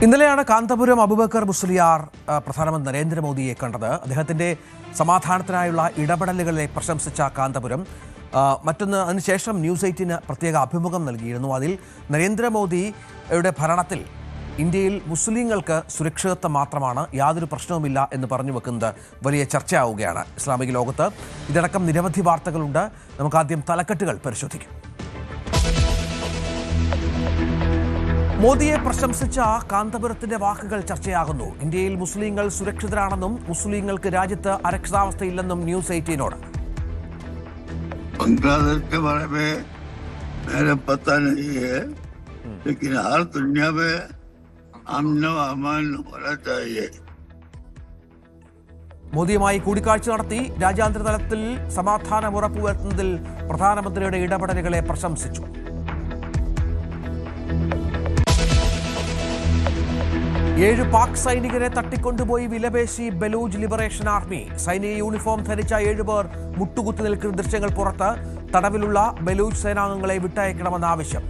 ഇന്നലെയാണ് കാന്തപുരം അബൂബക്കർ മുസ്ലിയാർ പ്രധാനമന്ത്രി നരേന്ദ്രമോദിയെ കണ്ടത്. അദ്ദേഹത്തിന്റെ സമാധാനത്തിനായുള്ള ഇടപെടലുകളെ പ്രശംസിച്ച കാന്തപുരം മറ്റൊന്ന് അതിനുശേഷം ന്യൂസ് 8 പ്രത്യേക അഭിമുഖം നൽകിയിരുന്നു. അതിൽ നരേന്ദ്രമോദിയുടെ ഭരണത്തിൽ ഇന്ത്യയിൽ മുസ്ലിങ്ങൾക്ക് സുരക്ഷിതത്വം മാത്രമാണ്, യാതൊരു പ്രശ്നവുമില്ല എന്ന് പറഞ്ഞു വെക്കുന്നത് വലിയ ചർച്ചയാവുകയാണ് ഇസ്ലാമിക ലോകത്ത്. ഇതടക്കം നിരവധി വാർത്തകളുണ്ട്. നമുക്ക് ആദ്യം തലക്കെട്ടുകൾ പരിശോധിക്കാം. മോദിയെ പ്രശംസിച്ച കാന്തപുരത്തിന്റെ വാക്കുകൾ ചർച്ചയാകുന്നു. ഇന്ത്യയിൽ മുസ്ലിങ്ങൾ സുരക്ഷിതരാണെന്നും മുസ്ലിങ്ങൾക്ക് രാജ്യത്ത് അരക്ഷിതാവസ്ഥയില്ലെന്നും ന്യൂസ് 18 बांग्लादेश के बारे में मेरे पता नहीं है, लेकिन हर दुनिया में अमन अमान होना चाहिए. മോദിയുമായി കൂടിക്കാഴ്ച നടത്തി രാജ്യാന്തര തലത്തിൽ സമാധാനം ഉറപ്പുവരുത്തുന്നതിൽ പ്രധാനമന്ത്രിയുടെ ഇടപെടലുകളെ പ്രശംസിച്ചു. ഏഴ് പാക് സൈനികരെ തട്ടിക്കൊണ്ടുപോയി വിലപേശി ബലൂച്ച് ലിബറേഷൻ ആർമി. സൈനിക യൂണിഫോം ധരിച്ച 7 പേർ മുട്ടുകുത്തി നിൽക്കുന്ന ദൃശ്യങ്ങൾ പുറത്ത്. തടവിലുള്ള ബലൂച്ച് സേനാംഗങ്ങളെ വിട്ടയക്കണമെന്ന ആവശ്യം.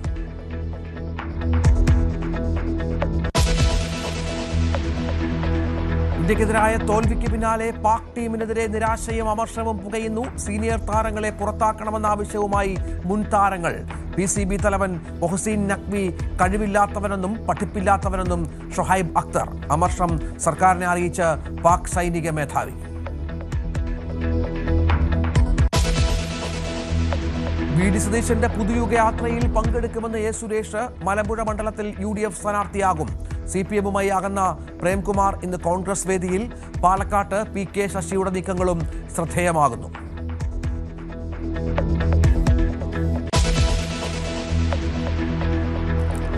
ഇന്ത്യക്കെതിരായ തോൽവിക്ക് പിന്നാലെ പാക് ടീമിനെതിരെ നിരാശയും അമർഷവും പുകയുന്നു. സീനിയർ താരങ്ങളെ പുറത്താക്കണമെന്ന ആവശ്യവുമായി മുൻ താരങ്ങൾ. PCB തലവൻ മൊഹ്സിൻ നഖ്വി കഴിവില്ലാത്തവനെന്നും പഠിപ്പില്ലാത്തവനെന്നും ഷൊഹൈബ് അക്തർ. അമർഷം സർക്കാരിനെ അറിയിച്ച് പാക് സൈനിക മേധാവി. VD സതീശന്റെ പുതുയുഗ യാത്രയിൽ പങ്കെടുക്കുമെന്ന് A സുരേഷ്. മലമ്പുഴ മണ്ഡലത്തിൽ UDF സ്ഥാനാർത്ഥിയാകും. CPM-മായി അകന്ന പ്രേംകുമാർ ഇന്ന് കോൺഗ്രസ് വേദിയിൽ. പാലക്കാട്ട് PK ശശിയുടെ നീക്കങ്ങളും ശ്രദ്ധേയമാകുന്നു.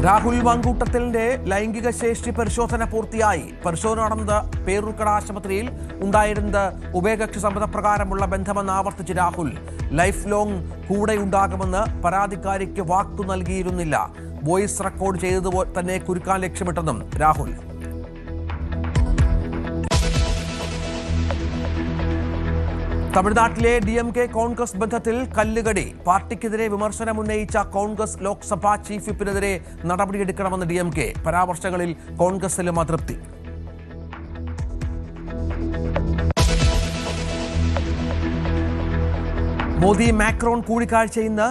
രാഹുൽ മാങ്കൂട്ടത്തിന്റെ ലൈംഗിക ശേഷി പരിശോധന പൂർത്തിയായി. പരിശോധന നടന്നത് പേരൂർക്കട ആശുപത്രിയിൽ. ഉണ്ടായിരുന്നത് ഉഭയകക്ഷി സമ്മതപ്രകാരമുള്ള ബന്ധമെന്ന് ആവർത്തിച്ച് രാഹുൽ. ലൈഫ് ലോങ് കൂടെയുണ്ടാകുമെന്ന് പരാതിക്കാരിക്ക് വാക്കു നൽകിയിരുന്നില്ല. വോയിസ് റെക്കോർഡ് ചെയ്തതുപോലെ തന്നെ കുരുക്കാൻ ലക്ഷ്യമിട്ടെന്നും രാഹുൽ. തമിഴ്നാട്ടിലെ DMK കോൺഗ്രസ് ബന്ധത്തിൽ കല്ലുകടി. പാർട്ടിക്കെതിരെ വിമർശനമുന്നയിച്ച കോൺഗ്രസ് ലോക്സഭാ ചീഫ് വിപ്പിനെതിരെ നടപടിയെടുക്കണമെന്ന് DMK. പരാമർശങ്ങളിൽ കോൺഗ്രസിലും അതൃപ്തി. മോദി മാക്രോൺ കൂടിക്കാഴ്ച ഇന്ന്.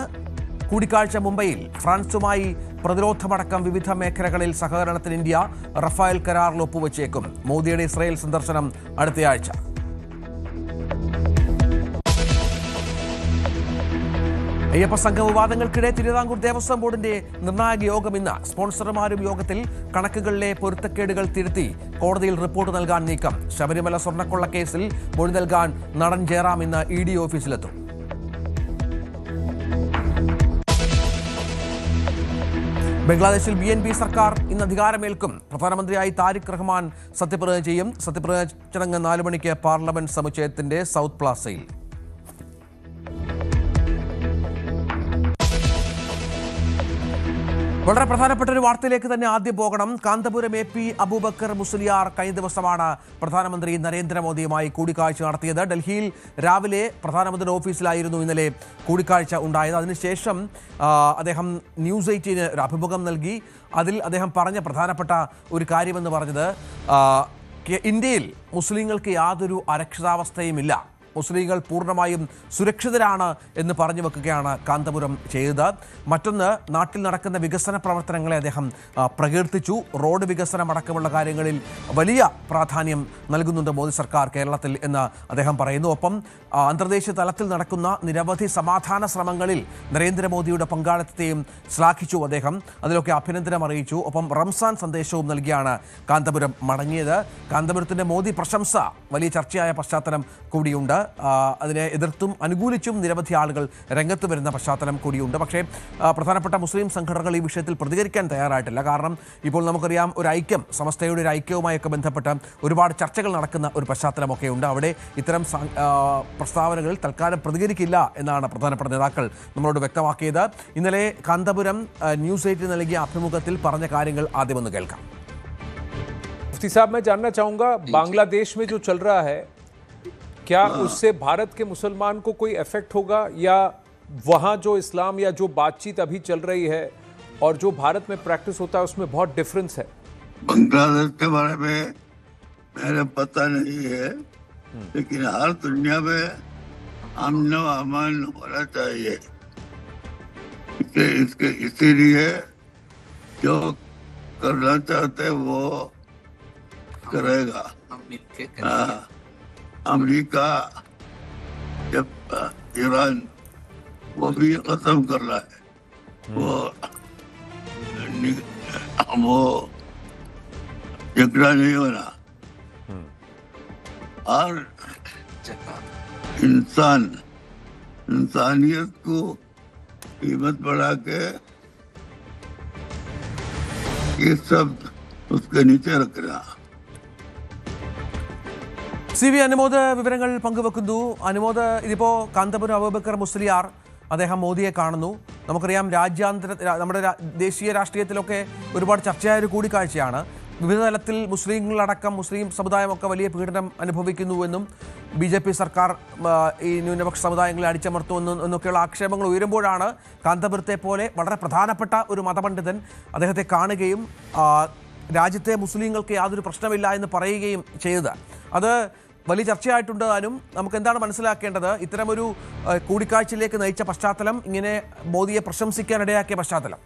കൂടിക്കാഴ്ച മുംബൈയിൽ. ഫ്രാൻസുമായി പ്രതിരോധമടക്കം വിവിധ മേഖലകളിൽ സഹകരണത്തിന് ഇന്ത്യ. റഫാൽ കരാറിൽ ഒപ്പുവച്ചേക്കും. മോദിയുടെ ഇസ്രായേൽ സന്ദർശനം അടുത്തയാഴ്ച. അയ്യപ്പ സംഘ വിവാദങ്ങൾക്കിടെ തിരുവിതാംകൂർ ദേവസ്വം ബോർഡിന്റെ നിർണായക യോഗം ഇന്ന്. സ്പോൺസർമാരും യോഗത്തിൽ. കണക്കുകളിലെ പൊരുത്തക്കേടുകൾ തിരുത്തി കോടതിയിൽ റിപ്പോർട്ട് നൽകാൻ നീക്കം. ശബരിമല സ്വർണ്ണക്കൊള്ള കേസിൽ മൊഴി നൽകാൻ നടൻ ജയറാം ഇന്ന് ED ഓഫീസിലെത്തും. ബംഗ്ലാദേശിൽ BNP സർക്കാർ ഇന്ന് അധികാരമേൽക്കും. പ്രധാനമന്ത്രിയായി താരിഖ് റഹ്മാൻ സത്യപ്രതിജ്ഞ ചെയ്യും. സത്യപ്രതിജ്ഞ ചടങ്ങ് 4 മണിക്ക് പാർലമെന്റ് സമുച്ചയത്തിന്റെ സൗത്ത് പ്ലാസയിൽ. വളരെ പ്രധാനപ്പെട്ട ഒരു വാർത്തയിലേക്ക് തന്നെ ആദ്യം പോകണം. കാന്തപുരം AP അബൂബക്കർ മുസ്ലിയാർ കഴിഞ്ഞ ദിവസമാണ് പ്രധാനമന്ത്രി നരേന്ദ്രമോദിയുമായി കൂടിക്കാഴ്ച നടത്തിയത്. ഡൽഹിയിൽ രാവിലെ പ്രധാനമന്ത്രിയുടെ ഓഫീസിലായിരുന്നു ഇന്നലെ കൂടിക്കാഴ്ച ഉണ്ടായത്. അതിനുശേഷം അദ്ദേഹം ന്യൂസ് 8 ഒരു അഭിമുഖം നൽകി. അതിൽ അദ്ദേഹം പറഞ്ഞ പ്രധാനപ്പെട്ട ഒരു കാര്യമെന്ന് പറഞ്ഞത് ഇന്ത്യയിൽ മുസ്ലിങ്ങൾക്ക് യാതൊരു അരക്ഷിതാവസ്ഥയുമില്ല, മുസ്ലിങ്ങൾ പൂർണ്ണമായും സുരക്ഷിതരാണ് എന്ന് പറഞ്ഞു വെക്കുകയാണ് കാന്തപുരം ചെയ്തത്. മറ്റൊന്ന്, നാട്ടിൽ നടക്കുന്ന വികസന പ്രവർത്തനങ്ങളെ അദ്ദേഹം പ്രകീർത്തിച്ചു. റോഡ് വികസനം അടക്കമുള്ള കാര്യങ്ങളിൽ വലിയ പ്രാധാന്യം നൽകുന്നുണ്ട് മോദി സർക്കാർ കേരളത്തിൽ എന്ന് അദ്ദേഹം പറയുന്നു. ഒപ്പം അന്തർദേശീയ തലത്തിൽ നടക്കുന്ന നിരവധി സമാധാന ശ്രമങ്ങളിൽ നരേന്ദ്രമോദിയുടെ പങ്കാളിത്തത്തെയും ശ്ലാഘിച്ചു അദ്ദേഹം. അതിലൊക്കെ അഭിനന്ദനം അറിയിച്ചു. ഒപ്പം റംസാൻ സന്ദേശവും നൽകിയാണ് കാന്തപുരം മടങ്ങിയത്. കാന്തപുരത്തിൻ്റെ മോദി പ്രശംസ വലിയ ചർച്ചയായ പശ്ചാത്തലം കൂടിയുണ്ട്. അതിനെ എതിർത്തും അനുകൂലിച്ചും നിരവധി ആളുകൾ രംഗത്ത് വരുന്ന പശ്ചാത്തലം കൂടിയുണ്ട്. പക്ഷേ പ്രധാനപ്പെട്ട മുസ്ലിം സംഘടനകൾ ഈ വിഷയത്തിൽ പ്രതികരിക്കാൻ തയ്യാറായിട്ടില്ല. കാരണം ഇപ്പോൾ നമുക്കറിയാം, ഒരു ഐക്യം, സമസ്തയുടെ ഒരു ഐക്യവുമായൊക്കെ ബന്ധപ്പെട്ട് ഒരുപാട് ചർച്ചകൾ നടക്കുന്ന ഒരു പശ്ചാത്തലമൊക്കെ ഉണ്ട്. അവിടെ ഇത്തരം പ്രസ്താവനകളിൽ തൽക്കാലം പ്രതികരിക്കില്ല എന്നാണ് പ്രധാനപ്പെട്ട നേതാക്കൾ നമ്മളോട് വ്യക്തമാക്കിയത്. ഇന്നലെ കാന്തപുരം ന്യൂസ് 8 നൽകിയ അഭിമുഖത്തിൽ പറഞ്ഞ കാര്യങ്ങൾ ആദ്യമൊന്ന് കേൾക്കാം. मुफ्ती साहब, मैं जानना चाहूँगा, बांग्लादेश में जो चल रहा है, क्या उससे भारत के मुसलमान को कोई इफेक्ट होगा, या वहाँ जो इस्लाम या जो बातचीत अभी चल रही है और जो भारत में प्रैक्टिस होता है उसमें बहुत डिफरेंस है? बांग्लादेश के बारे में मेरे पता नहीं है, लेकिन हर दुनिया में अमन व अमान होना चाहिए। इसीलिए जो करना चाहते वो करेगा। अमेरिका जब ईरान वो भी खत्म कर रहा है, वो झगड़ा नहीं होना। और इंसानियत को कीमत बढ़ा के ये सब उसके नीचे रखना। CV അനുമോദ് വിവരങ്ങൾ പങ്കുവെക്കുന്നു. അനുമോദ്, ഇതിപ്പോ കാന്തപുരം അബൂബക്കർ മുസ്ലിയാർ അദ്ദേഹം മോദിയെ കാണുന്നു. നമുക്കറിയാം നമ്മുടെ ദേശീയ രാഷ്ട്രീയത്തിലൊക്കെ ഒരുപാട് ചർച്ചയായ ഒരു കൂടിക്കാഴ്ചയാണ്. വിവിധ തലത്തിൽ മുസ്ലിങ്ങളടക്കം മുസ്ലിം സമുദായമൊക്കെ വലിയ പീഡനം അനുഭവിക്കുന്നുവെന്നും BJP സർക്കാർ ഈ ന്യൂനപക്ഷ സമുദായങ്ങളെ അടിച്ചമർത്തുമെന്നൊക്കെയുള്ള ആക്ഷേപങ്ങൾ ഉയരുമ്പോഴാണ് കാന്തപുരത്തെ പോലെ വളരെ പ്രധാനപ്പെട്ട ഒരു മതപണ്ഡിതൻ അദ്ദേഹത്തെ കാണുകയും രാജ്യത്തെ മുസ്ലിങ്ങൾക്ക് യാതൊരു പ്രശ്നമില്ല എന്ന് പറയുകയും ചെയ്തത്. അത് വലിയ ചർച്ചയായിട്ടുണ്ട്. താനും നമുക്ക് എന്താണ് മനസ്സിലാക്കേണ്ടത്? ഇത്തരമൊരു കൂടിക്കാഴ്ചയിലേക്ക് നയിച്ച പശ്ചാത്തലം, ഇങ്ങനെ മോദിയെ പ്രശംസിക്കാനിടയാക്കിയ പശ്ചാത്തലം.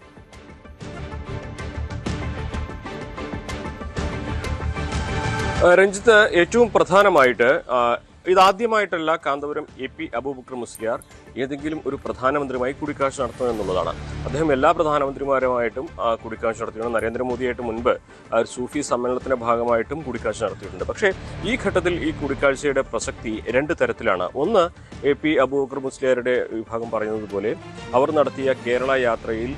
രഞ്ജിത്ത്, ഏറ്റവും പ്രധാനമായിട്ട് ഇതാദ്യമായിട്ടല്ല കാന്തപുരം AP അബൂബക്കർ മുസ്ലിയാർ ഏതെങ്കിലും ഒരു പ്രധാനമന്ത്രിയുമായി കൂടിക്കാഴ്ച നടത്തുന്നത് എന്നുള്ളതാണ്. അദ്ദേഹം എല്ലാ പ്രധാനമന്ത്രിമാരുമായിട്ടും കൂടിക്കാഴ്ച നടത്തിയിട്ടുണ്ട്. നരേന്ദ്രമോദിയായിട്ട് മുൻപ് സൂഫി സമ്മേളനത്തിന്റെ ഭാഗമായിട്ടും കൂടിക്കാഴ്ച നടത്തിയിട്ടുണ്ട്. പക്ഷേ ഈ ഘട്ടത്തിൽ ഈ കൂടിക്കാഴ്ചയുടെ പ്രസക്തി രണ്ട് തരത്തിലാണ്. ഒന്ന്, AP അബൂബക്കർ മുസ്ലിയാരുടെ വിഭാഗം പറയുന്നത് പോലെ അവർ നടത്തിയ കേരള യാത്രയിൽ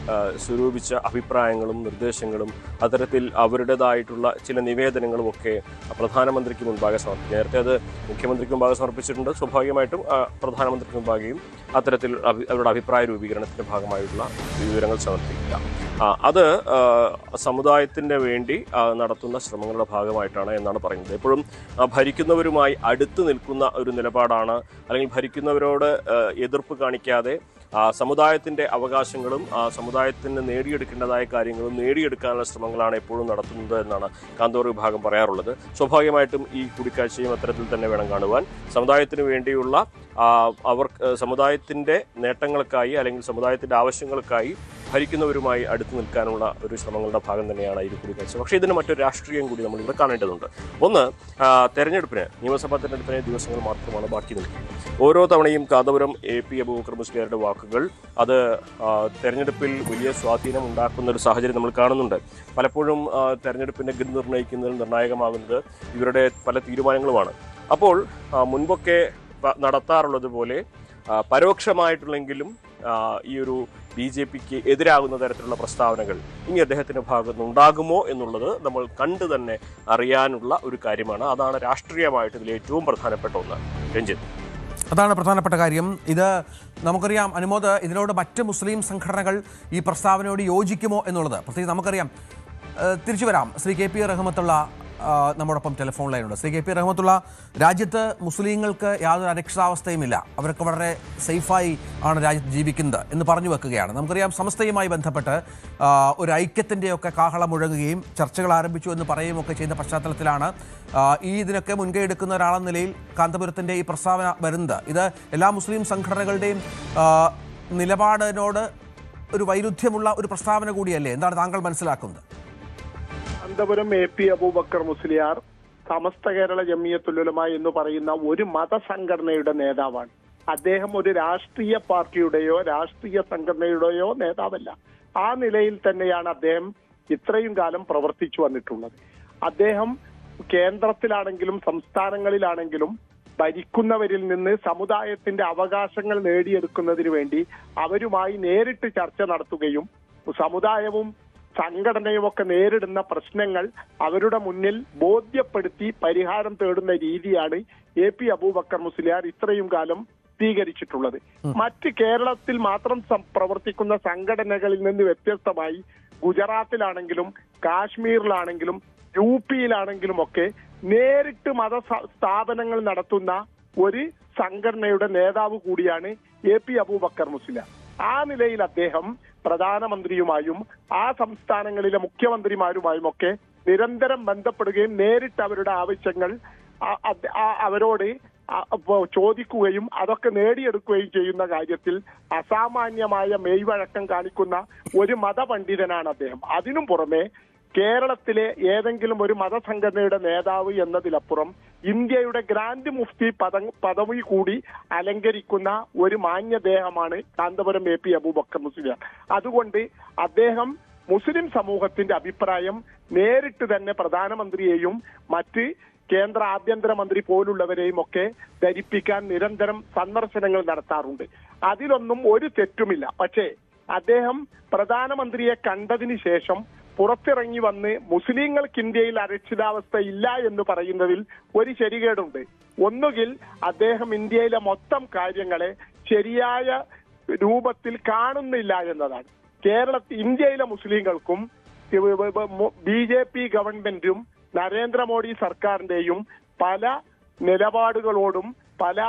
സ്വരൂപിച്ച അഭിപ്രായങ്ങളും നിർദ്ദേശങ്ങളും അത്തരത്തിൽ അവരുടേതായിട്ടുള്ള ചില നിവേദനങ്ങളും ഒക്കെ പ്രധാനമന്ത്രിക്ക് മുൻപാകെ സമർപ്പിക്കും. നേരത്തെ അത് മുഖ്യമന്ത്രിക്ക് മുൻപാകെ സമർപ്പിച്ചിട്ടുണ്ട്. സ്വാഭാവികമായിട്ടും പ്രധാനമന്ത്രിക്ക് മുൻപാകെയും അത്തരത്തിൽ അവരുടെ അഭിപ്രായ രൂപീകരണത്തിന്റെ ഭാഗമായിട്ടുള്ള വിവരങ്ങൾ സമർപ്പിക്കുക. അത് സമുദായത്തിന് വേണ്ടി നടത്തുന്ന ശ്രമങ്ങളുടെ ഭാഗമായിട്ടാണ് എന്നാണ് പറയുന്നത്. എപ്പോഴും ഭരിക്കുന്നവരുമായി അടുത്ത് നിൽക്കുന്ന ഒരു നിലപാടാണ്, അല്ലെങ്കിൽ ഭരിക്കുന്നവരോട് എതിർപ്പ് കാണിക്കാതെ സമുദായത്തിന്റെ അവകാശങ്ങളും സമുദായത്തിന് നേടിയെടുക്കേണ്ടതായ കാര്യങ്ങളും നേടിയെടുക്കാനുള്ള ശ്രമങ്ങളാണ് എപ്പോഴും നടത്തുന്നത് എന്നാണ് കാന്തപുരം വിഭാഗം പറയാറുള്ളത്. സ്വാഭാവികമായിട്ടും ഈ കൂടിക്കാഴ്ചയും അത്തരത്തിൽ തന്നെ വേണം കാണുവാൻ. സമുദായത്തിന് വേണ്ടിയുള്ള സമുദായത്തിന്റെ നേട്ടങ്ങൾക്കായി അല്ലെങ്കിൽ സമുദായത്തിന്റെ ആവശ്യങ്ങൾക്കായി ഭരിക്കുന്നവരുമായി അടുത്ത് നിൽക്കാനുള്ള ഒരു ശ്രമങ്ങളുടെ ഭാഗം തന്നെയാണ് ഈ കൂടിക്കാഴ്ച. പക്ഷേ ഇതിന് മറ്റൊരു രാഷ്ട്രീയം കൂടി നമ്മളിവിടെ കാണേണ്ടതുണ്ട്. ഒന്ന്, നിയമസഭാ തെരഞ്ഞെടുപ്പിന് ദിവസങ്ങൾ മാത്രമാണ് ബാക്കി നിൽക്കുന്നത്. ഓരോ തവണയും കാന്തപുരം AP അബൂബക്കർ മുസ്ലിയാരുടെ വാക്കുകൾ അത് തെരഞ്ഞെടുപ്പിൽ വലിയ സ്വാധീനം ഉണ്ടാക്കുന്ന ഒരു സാഹചര്യം നമ്മൾ കാണുന്നുണ്ട്. പലപ്പോഴും തെരഞ്ഞെടുപ്പിന്റെ ഗതി നിർണ്ണയിക്കുന്നതിൽ നിർണായകമാകുന്നത് ഇവരുടെ പല തീരുമാനങ്ങളുമാണ്. അപ്പോൾ മുൻപൊക്കെ നടത്താറുള്ളത് പോലെ പരോക്ഷമായിട്ടുള്ളെങ്കിലും ഈ ഒരു BJPക്ക് എതിരാകുന്ന തരത്തിലുള്ള പ്രസ്താവനകൾ ഇനി അദ്ദേഹത്തിന്റെ ഭാഗത്ത് ഉണ്ടാകുമോ എന്നുള്ളത് നമ്മൾ കണ്ടു തന്നെ അറിയാനുള്ള ഒരു കാര്യമാണ്. അതാണ് രാഷ്ട്രീയമായിട്ട് ഇതിൽ ഏറ്റവും പ്രധാനപ്പെട്ട ഒന്ന്. രഞ്ജിത്ത്, അതാണ് പ്രധാനപ്പെട്ട കാര്യം. ഇത് നമുക്കറിയാം അനുമോദ്, ഇതിനോട് മറ്റ് മുസ്ലിം സംഘടനകൾ ഈ പ്രസ്താവനയോട് യോജിക്കുമോ എന്നുള്ളത് പ്രത്യേകിച്ച് നമുക്കറിയാം. തിരിച്ചു വരാം. ശ്രീ KP റഹ്മത്തുള്ള നമ്മോടൊപ്പം ടെലിഫോൺ ലൈനുണ്ട്. ശ്രീ KP റഹ്മത്തുള്ള, രാജ്യത്ത് മുസ്ലിങ്ങൾക്ക് യാതൊരു അരക്ഷിതാവസ്ഥയുമില്ല, അവരൊക്കെ വളരെ സേഫായി ആണ് രാജ്യത്ത് ജീവിക്കുന്നത് എന്ന് പറഞ്ഞു വെക്കുകയാണ്. നമുക്കറിയാം സമസ്തയുമായി ബന്ധപ്പെട്ട് ഒരു ഐക്യത്തിൻ്റെയൊക്കെ കാഹളം മുഴങ്ങുകയും ചർച്ചകൾ ആരംഭിച്ചു എന്ന് പറയുകയൊക്കെ ചെയ്യുന്ന പശ്ചാത്തലത്തിലാണ് ഇതിനൊക്കെ മുൻകൈ എടുക്കുന്ന ഒരാളെന്ന നിലയിൽ കാന്തപുരത്തിൻ്റെ ഈ പ്രസ്താവന വരുന്നത്. ഇത് എല്ലാ മുസ്ലിം സംഘടനകളുടെയും നിലപാടിനോട് ഒരു വൈരുദ്ധ്യമുള്ള ഒരു പ്രസ്താവന കൂടിയല്ലേ? എന്താണ് താങ്കൾ മനസ്സിലാക്കുന്നത്? കാന്തപുരം AP അബൂബക്കർ മുസ്ലിയാർ സമസ്ത കേരള ജമിയത്തുൽ ഉലമ എന്ന് പറയുന്ന ഒരു മതസംഘടനയുടെ നേതാവാണ്. അദ്ദേഹം ഒരു രാഷ്ട്രീയ പാർട്ടിയുടെയോ രാഷ്ട്രീയ സംഘടനയുടെയോ നേതാവല്ല. ആ നിലയിൽ തന്നെയാണ് അദ്ദേഹം ഇത്രയും കാലം പ്രവർത്തിച്ചു വന്നിട്ടുള്ളത്. അദ്ദേഹം കേന്ദ്രത്തിലാണെങ്കിലും സംസ്ഥാനങ്ങളിലാണെങ്കിലും ഭരിക്കുന്നവരിൽ നിന്ന് സമുദായത്തിന്റെ അവകാശങ്ങൾ നേടിയെടുക്കുന്നതിന് വേണ്ടി അവരുമായി നേരിട്ട് ചർച്ച നടത്തുകയും സമുദായവും സംഘടനയും ഒക്കെ നേരിടുന്ന പ്രശ്നങ്ങൾ അവരുടെ മുന്നിൽ ബോധ്യപ്പെടുത്തി പരിഹാരം തേടുന്ന രീതിയാണ് AP അബൂബക്കർ മുസ്ലിയാർ ഇത്രയും കാലം സ്വീകരിച്ചിട്ടുള്ളത്. മറ്റ് കേരളത്തിൽ മാത്രം പ്രവർത്തിക്കുന്ന സംഘടനകളിൽ നിന്ന് വ്യത്യസ്തമായി ഗുജറാത്തിലാണെങ്കിലും കാശ്മീരിലാണെങ്കിലും UPയിലാണെങ്കിലും ഒക്കെ നേരിട്ട് സ്ഥാപനങ്ങൾ നടത്തുന്ന ഒരു സംഘടനയുടെ നേതാവ് കൂടിയാണ് AP അബൂബക്കർ മുസ്ലിയാർ. ആ നിലയിൽ അദ്ദേഹം പ്രധാനമന്ത്രിയുമായും ആ സംസ്ഥാനങ്ങളിലെ മുഖ്യമന്ത്രിമാരുമായും ഒക്കെ നിരന്തരം ബന്ധപ്പെടുകയും നേരിട്ട് അവരുടെ ആവശ്യങ്ങൾ അവരോട് ചോദിക്കുകയും അതൊക്കെ നേടിയെടുക്കുകയും ചെയ്യുന്ന കാര്യത്തിൽ അസാമാന്യമായ മെയ്വഴക്കം കാണിക്കുന്ന ഒരു മതപണ്ഡിതനാണ് അദ്ദേഹം. അതിനും പുറമെ കേരളത്തിലെ ഏതെങ്കിലും ഒരു മതസംഘടനയുടെ നേതാവ് എന്നതിലപ്പുറം ഇന്ത്യയുടെ ഗ്രാൻഡ് മുഫ്തി പദവി കൂടി അലങ്കരിക്കുന്ന ഒരു മാന്യദേഹമാണ് കാന്തപുരം AP അബൂബക്കർ മുസ്ലിയാർ. അതുകൊണ്ട് അദ്ദേഹം മുസ്ലിം സമൂഹത്തിന്റെ അഭിപ്രായം നേരിട്ട് തന്നെ പ്രധാനമന്ത്രിയെയും മറ്റ് കേന്ദ്ര ആഭ്യന്തരമന്ത്രി പോലുള്ളവരെയും ഒക്കെ ധരിപ്പിക്കാൻ നിരന്തരം സന്ദർശനങ്ങൾ നടത്താറുണ്ട്. അതിലൊന്നും ഒരു തെറ്റുമില്ല. പക്ഷേ അദ്ദേഹം പ്രധാനമന്ത്രിയെ കണ്ടതിന് ശേഷം പുറത്തിറങ്ങി വന്ന് മുസ്ലിങ്ങൾക്ക് ഇന്ത്യയിൽ അരക്ഷിതാവസ്ഥ ഇല്ല എന്ന് പറയുന്നതിൽ ഒരു ശരികേടുണ്ട്. ഒന്നുകിൽ അദ്ദേഹം ഇന്ത്യയിലെ മൊത്തം കാര്യങ്ങളെ ശരിയായ രൂപത്തിൽ കാണുന്നില്ല എന്നതാണ്. ഇന്ത്യയിലെ മുസ്ലിങ്ങൾക്കും BJP ഗവൺമെന്റും നരേന്ദ്രമോദി സർക്കാരിന്റെയും പല നിലപാടുകളോടും പല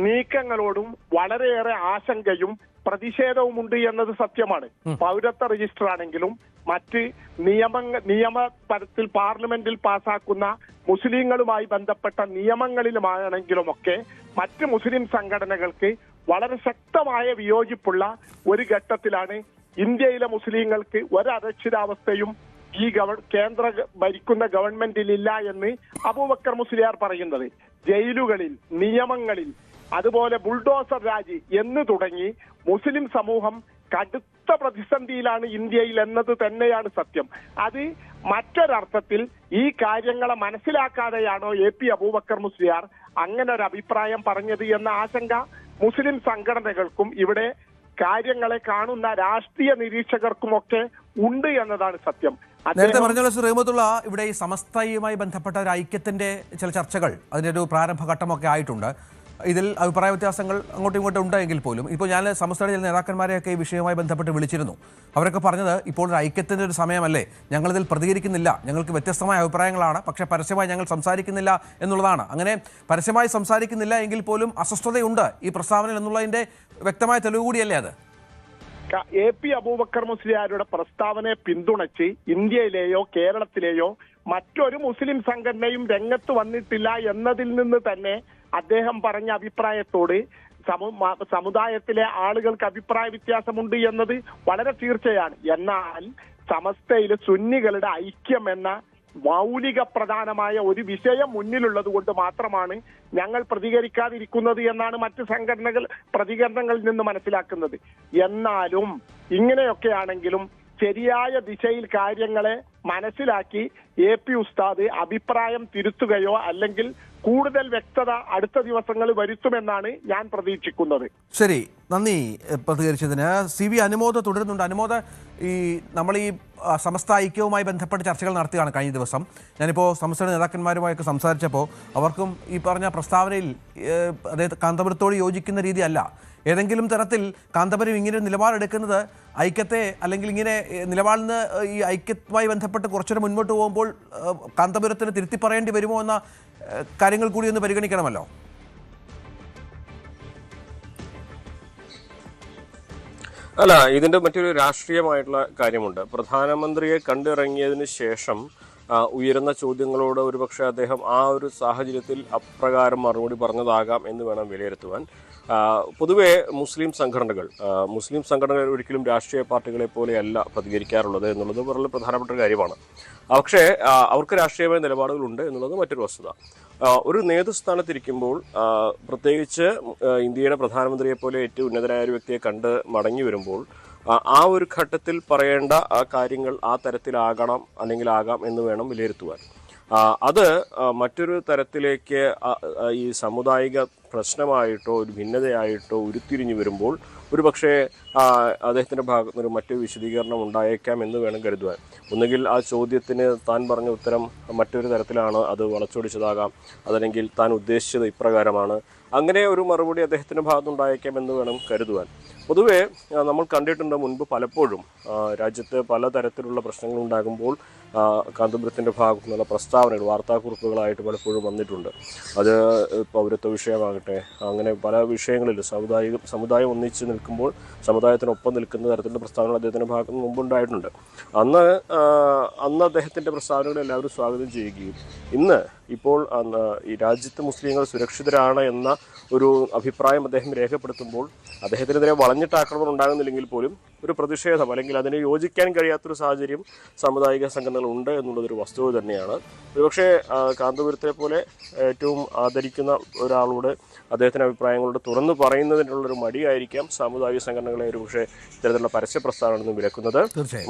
നീക്കങ്ങളോടും വളരെയേറെ ആശങ്കയും പ്രതിഷേധവുമുണ്ട് എന്നത് സത്യമാണ്. പൗരത്വ രജിസ്റ്റർ ആണെങ്കിലും മറ്റ് നിയമപരത്തിൽ പാർലമെന്റിൽ പാസാക്കുന്ന മുസ്ലിങ്ങളുമായി ബന്ധപ്പെട്ട നിയമങ്ങളിലുമാണെങ്കിലുമൊക്കെ മറ്റ് മുസ്ലിം സംഘടനകൾക്ക് വളരെ ശക്തമായ വിയോജിപ്പുള്ള ഒരു ഘട്ടത്തിലാണ് ഇന്ത്യയിലെ മുസ്ലിങ്ങൾക്ക് ഒരരക്ഷിതാവസ്ഥയും ഈ കേന്ദ്ര ഭരിക്കുന്ന ഗവൺമെന്റിലില്ല എന്ന് അബൂബക്കർ മുസ്ലിയാർ പറയുന്നത്. ജയിലുകളിൽ, നിയമങ്ങളിൽ, അതുപോലെ ബുൾഡോസർ രാജ് എന്ന് തുടങ്ങി മുസ്ലിം സമൂഹം കടുത്ത പ്രതിസന്ധിയിലാണ് ഇന്ത്യയിൽ എന്നത് തന്നെയാണ് സത്യം. അത് മറ്റൊരർത്ഥത്തിൽ ഈ കാര്യങ്ങളെ മനസ്സിലാക്കാതെയാണോ AP അബൂബക്കർ മുസ്ലിയാർ അങ്ങനെ ഒരു അഭിപ്രായം പറഞ്ഞത് എന്ന ആശങ്ക മുസ്ലിം സംഘടനകൾക്കും ഇവിടെ കാര്യങ്ങളെ കാണുന്ന രാഷ്ട്രീയ നിരീക്ഷകർക്കുമൊക്കെ ഉണ്ട് എന്നതാണ് സത്യം. നേരത്തെ പറഞ്ഞ റഹ്മത്തുള്ള ഇവിടെ ഈ സമസ്തയുമായി ബന്ധപ്പെട്ട ഒരു ഐക്യത്തിന്റെ ചില ചർച്ചകൾ അതിന്റെ ഒരു പ്രാരംഭഘട്ടമൊക്കെ ആയിട്ടുണ്ട്. ഇതിൽ അഭിപ്രായ വ്യത്യാസങ്ങൾ അങ്ങോട്ടും ഇങ്ങോട്ടും ഉണ്ടായെങ്കിൽ പോലും ഇപ്പോൾ ഞാൻ സമസ്തയുടെ ചില നേതാക്കന്മാരെയൊക്കെ ഈ വിഷയവുമായി ബന്ധപ്പെട്ട് വിളിച്ചിരുന്നു. അവരൊക്കെ പറഞ്ഞത് ഇപ്പോൾ ഒരു ഐക്യത്തിൻ്റെ ഒരു സമയമല്ലേ, ഞങ്ങളിതിൽ പ്രതികരിക്കുന്നില്ല, ഞങ്ങൾക്ക് വ്യത്യസ്തമായ അഭിപ്രായങ്ങളാണ്, പക്ഷേ പരസ്യമായി ഞങ്ങൾ സംസാരിക്കുന്നില്ല എന്നുള്ളതാണ്. അങ്ങനെ പരസ്യമായി സംസാരിക്കുന്നില്ല എങ്കിൽ പോലും അസ്വസ്ഥതയുണ്ട് ഈ പ്രസ്താവന എന്നുള്ളതിൻ്റെ വ്യക്തമായ തെളിവ് കൂടിയല്ലേ അത്? AP അബൂബക്കർ മുസ്ലിയാരുടെ പ്രസ്താവനയെ പിന്തുണച്ച് ഇന്ത്യയിലെയോ കേരളത്തിലെയോ മറ്റൊരു മുസ്ലിം സംഘടനയും രംഗത്ത് വന്നിട്ടില്ല എന്നതിൽ നിന്ന് തന്നെ അദ്ദേഹം പറഞ്ഞ അഭിപ്രായത്തോട് സമുദായത്തിലെ ആളുകൾക്ക് അഭിപ്രായ വ്യത്യാസമുണ്ട് എന്നത് വളരെ തീർച്ചയാണ്. എന്നാൽ സമസ്തയിലെ സുന്നികളുടെ ഐക്യം എന്ന മൗലിക പ്രധാനമായ ഒരു വിഷയം മുന്നിലുള്ളത് കൊണ്ട് മാത്രമാണ് ഞങ്ങൾ പ്രതികരിക്കാതിരിക്കുന്നത് എന്നാണ് മറ്റ് പ്രതികരണങ്ങളിൽ നിന്ന് മനസ്സിലാക്കുന്നത്. എന്നാലും ഇങ്ങനെയൊക്കെയാണെങ്കിലും ശരിയായ ദിശയിൽ കാര്യങ്ങളെ മനസ്സിലാക്കി AP ഉസ്താദ് അഭിപ്രായം തിരുത്തുകയോ അല്ലെങ്കിൽ കൂടുതൽ വ്യക്തത അടുത്ത ദിവസങ്ങൾ വരുത്തുമെന്നാണ് ഞാൻ പ്രതീക്ഷിക്കുന്നത്. ശരി, നന്ദി പ്രതികരിച്ചതിന്. CV അനുമോദ് തുടരുന്നുണ്ട്. അനുമോദ്, നമ്മൾ ഈ സമസ്ത ഐക്യവുമായി ബന്ധപ്പെട്ട് ചർച്ചകൾ നടത്തുകയാണ് കഴിഞ്ഞ ദിവസം. ഞാനിപ്പോൾ സമസ്തയുടെ നേതാക്കന്മാരുമായൊക്കെ സംസാരിച്ചപ്പോൾ അവർക്കും ഈ പറഞ്ഞ പ്രസ്താവനയിൽ അതായത് കാന്തപുരത്തോട് യോജിക്കുന്ന രീതിയല്ല. ഏതെങ്കിലും തരത്തിൽ കാന്തപുരം ഇങ്ങനെ നിലപാടെടുക്കുന്നത് ഐക്യത്തെ അല്ലെങ്കിൽ ഇങ്ങനെ നിലപാടിന് ഈ ഐക്യവുമായി ബന്ധപ്പെട്ട് കുറച്ചുകൂടെ മുൻപോട്ട് പോകുമ്പോൾ കാന്തപുരത്തിന് തിരുത്തി പറയേണ്ടി വരുമോ എന്ന കാര്യങ്ങൾ കൂടി ഒന്ന് പരിഗണിക്കണമല്ലോ. അല്ല, ഇതിന്റെ മറ്റൊരു രാഷ്ട്രീയമായിട്ടുള്ള കാര്യമുണ്ട്. പ്രധാനമന്ത്രിയെ കണ്ടിറങ്ങിയതിന് ശേഷം ഉയരുന്ന ചോദ്യങ്ങളോട് ഒരുപക്ഷെ അദ്ദേഹം ആ ഒരു സാഹചര്യത്തിൽ അപ്രകാരം മറുപടി പറഞ്ഞതാകാം എന്ന് വേണം വിലയിരുത്തുവാൻ. പൊതുവെ മുസ്ലിം സംഘടനകൾ ഒരിക്കലും രാഷ്ട്രീയ പാർട്ടികളെ പോലെയല്ല പ്രതികരിക്കാറുള്ളത് എന്നുള്ളത് വളരെ പ്രധാനപ്പെട്ട ഒരു കാര്യമാണ്. പക്ഷേ അവർക്ക് രാഷ്ട്രീയമായ നിലപാടുകളുണ്ട് എന്നുള്ളത് മറ്റൊരു വസ്തുത. ഒരു നേതൃസ്ഥാനത്തിരിക്കുമ്പോൾ പ്രത്യേകിച്ച് ഇന്ത്യയുടെ പ്രധാനമന്ത്രിയെ പോലെ ഏറ്റവും ഉന്നതനായ ഒരു വ്യക്തിയെ കണ്ട് മടങ്ങി വരുമ്പോൾ ആ ഒരു ഘട്ടത്തിൽ പറയേണ്ട ആ കാര്യങ്ങൾ ആ തരത്തിലാകണം അല്ലെങ്കിൽ ആകാം എന്ന് വേണം വിലയിരുത്തുവാൻ. അത് മറ്റൊരു തരത്തിലേക്ക് ഈ സാമുദായിക പ്രശ്നമായിട്ടോ ഒരു ഭിന്നതയായിട്ടോ ഉരുത്തിരിഞ്ഞു വരുമ്പോൾ ഒരു പക്ഷേ അദ്ദേഹത്തിൻ്റെ ഭാഗത്ത് നിന്ന് മറ്റൊരു വിശദീകരണം ഉണ്ടായേക്കാം എന്ന് വേണം കരുതുവാൻ. ഒന്നുകിൽ ആ ചോദ്യത്തിന് താൻ പറഞ്ഞ ഉത്തരം മറ്റൊരു തരത്തിലാണ്, അത് വളച്ചൊടിച്ചതാകാം, അതല്ലെങ്കിൽ താൻ ഉദ്ദേശിച്ചത് ഇപ്രകാരമാണ്, അങ്ങനെ ഒരു മറുപടി അദ്ദേഹത്തിൻ്റെ ഭാഗത്തുനിന്നുണ്ടായേക്കാമെന്ന് വേണം കരുതുവാൻ. പൊതുവേ നമ്മൾ കണ്ടിട്ടുണ്ട് മുൻപ് പലപ്പോഴും രാജ്യത്ത് പലതരത്തിലുള്ള പ്രശ്നങ്ങൾ ഉണ്ടാകുമ്പോൾ കാന്തപുരത്തിൻ്റെ ഭാഗത്തു നിന്നുള്ള പ്രസ്താവനകൾ വാർത്താക്കുറിപ്പുകളായിട്ട് പലപ്പോഴും വന്നിട്ടുണ്ട്. അത് പൗരത്വ വിഷയമാകട്ടെ, അങ്ങനെ പല വിഷയങ്ങളിൽ സമുദായം ഒന്നിച്ച് നിൽക്കുമ്പോൾ സമുദായത്തിനൊപ്പം നിൽക്കുന്ന തരത്തിലുള്ള പ്രസ്താവനകൾ അദ്ദേഹത്തിൻ്റെ ഭാഗത്ത് നിന്ന് മുമ്പുണ്ടായിട്ടുണ്ട്. അന്ന് അദ്ദേഹത്തിൻ്റെ പ്രസ്താവനകൾ എല്ലാവരും സ്വാഗതം ചെയ്യുകയും ഇപ്പോൾ ഈ രാജ്യത്ത് മുസ്ലിങ്ങൾ സുരക്ഷിതരാണ് എന്ന ഒരു അഭിപ്രായം അദ്ദേഹം രേഖപ്പെടുത്തുമ്പോൾ അദ്ദേഹത്തിനെതിരെ വളഞ്ഞിട്ട് ആക്രമണം ഉണ്ടാകുന്നില്ലെങ്കിൽ പോലും ഒരു പ്രതിഷേധം അല്ലെങ്കിൽ അതിനെ യോജിക്കാൻ കഴിയാത്തൊരു സാഹചര്യം സാമുദായിക സംഘടനകൾ ഉണ്ട് എന്നുള്ളതൊരു വസ്തുത തന്നെയാണ്. ഒരുപക്ഷെ കാന്തപുരത്തെ പോലെ ഏറ്റവും ആദരിക്കുന്ന ഒരാളോട് അദ്ദേഹത്തിൻ്റെ അഭിപ്രായങ്ങളോട് തുറന്നു പറയുന്നതിനുള്ളൊരു മടിയായിരിക്കാം സാമുദായിക സംഘടനകളെ ഒരുപക്ഷെ ഇത്തരത്തിലുള്ള പരസ്യ പ്രസ്താവനയിൽ നിന്ന് വിലക്കുന്നത്.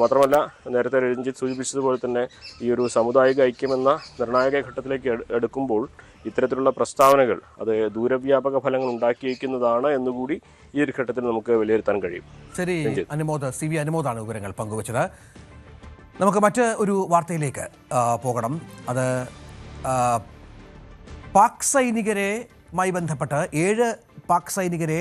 മാത്രമല്ല, നേരത്തെ രഞ്ജിത്ത് സൂചിപ്പിച്ചതുപോലെ തന്നെ ഈ ഒരു സാമുദായിക ഐക്യമെന്ന നിർണായക ഘട്ടത്തിലേക്ക് എടുക്കുമ്പോൾ ഇത്തരത്തിലുള്ള പ്രസ്താവനകൾ അത് ദൂരവ്യാപക ഫലങ്ങൾ ഉണ്ടാക്കിയിരിക്കുന്നതാണ് എന്നുകൂടി ഈ ഒരു ഘട്ടത്തിൽ നമുക്ക് വിലയിരുത്താൻ കഴിയും. ശരി, CV അനുമോദാണ് വിവരങ്ങൾ പങ്കുവച്ചത്. നമുക്ക് മറ്റ് ഒരു വാർത്തയിലേക്ക് പോകണം. അത് പാക് സൈനികരുമായി ബന്ധപ്പെട്ട് 7 പാക് സൈനികരെ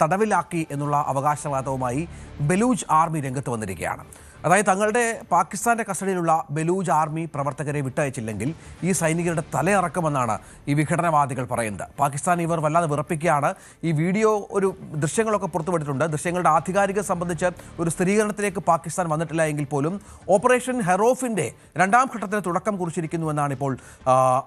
തടവിലാക്കി എന്നുള്ള അവകാശവാദവുമായി ബലൂച്ച് ആർമി രംഗത്ത് വന്നിരിക്കുകയാണ്. അതായത് തങ്ങളുടെ പാകിസ്ഥാന്റെ കസ്റ്റഡിയിലുള്ള ബലൂച്ച് ആർമി പ്രവർത്തകരെ വിട്ടയച്ചില്ലെങ്കിൽ ഈ സൈനികരുടെ തലയിറക്കുമെന്നാണ് ഈ വിഘടനവാദികൾ പറയുന്നത്. പാകിസ്ഥാൻ ഇവർ വല്ലാതെ വിറപ്പിക്കുകയാണ്. ഈ വീഡിയോ ദൃശ്യങ്ങളൊക്കെ പുറത്തുവിട്ടിട്ടുണ്ട്. ദൃശ്യങ്ങളുടെ ആധികാരികത സംബന്ധിച്ച് ഒരു സ്ഥിരീകരണത്തിലേക്ക് പാകിസ്ഥാൻ വന്നിട്ടില്ല എങ്കിൽ പോലും ഓപ്പറേഷൻ ഹെറോഫിൻ്റെ 2ാം ഘട്ടത്തിന് തുടക്കം കുറിച്ചിരിക്കുന്നുവെന്നാണ് ഇപ്പോൾ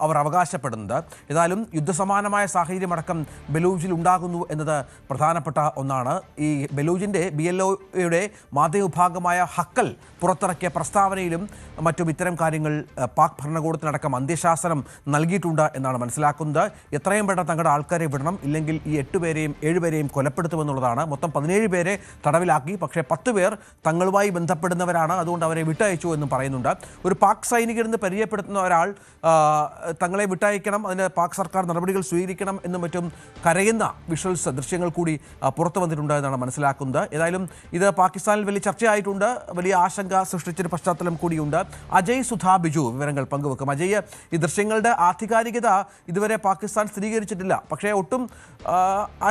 അവർ അവകാശപ്പെടുന്നത്. ഏതായാലും യുദ്ധസമാനമായ സാഹചര്യമടക്കം ബലൂച്ചിൽ ഉണ്ടാകുന്നു എന്നത് പ്രധാനപ്പെട്ട ഒന്നാണ്. ഈ ബലൂച്ചിൻ്റെ BLOയുടെ മാധ്യമവിഭാഗമായ ഹക്കൽ പുറത്തിറക്കിയ പ്രസ്താവനയിലും മറ്റും ഇത്തരം കാര്യങ്ങൾ പാക് ഭരണകൂടത്തിനടക്കം അന്ത്യശാസനം നൽകിയിട്ടുണ്ട് എന്നാണ് മനസ്സിലാക്കുന്നത്. എത്രയും പെട്ടെന്ന് തങ്ങളുടെ ആൾക്കാരെ വിടണം, ഇല്ലെങ്കിൽ ഈ 7 പേരെയും കൊലപ്പെടുത്തുമെന്നുള്ളതാണ്. മൊത്തം 17 പേരെ തടവിലാക്കി. പക്ഷേ 10 പേർ തങ്ങളുമായി ബന്ധപ്പെടുന്നവരാണ്, അതുകൊണ്ട് അവരെ വിട്ടയച്ചു എന്നും പറയുന്നുണ്ട്. ഒരു പാക് സൈനികരെന്ന് പരിചയപ്പെടുത്തുന്ന ഒരാൾ തങ്ങളെ വിട്ടയക്കണം, അതിന് പാക് സർക്കാർ നടപടികൾ സ്വീകരിക്കണം എന്നും മറ്റും കരയുന്ന ദൃശ്യങ്ങൾ കൂടി പുറത്തു വന്നിട്ടുണ്ട് എന്നാണ് മനസ്സിലാക്കുന്നത്. ഏതായാലും ഇത് പാകിസ്ഥാനിൽ വലിയ ചർച്ചയായിട്ടുണ്ട്, വലിയ ആശങ്ക സൃഷ്ടിച്ചൊരു പശ്ചാത്തലം കൂടിയുണ്ട്. അജയ് സുധാ ബിജു വിവരങ്ങൾ പങ്കുവെക്കും. അജയ്, ഈ ദൃശ്യങ്ങളുടെ ആധികാരികത ഇതുവരെ പാകിസ്ഥാൻ സ്ഥിരീകരിച്ചിട്ടില്ല, പക്ഷേ ഒട്ടും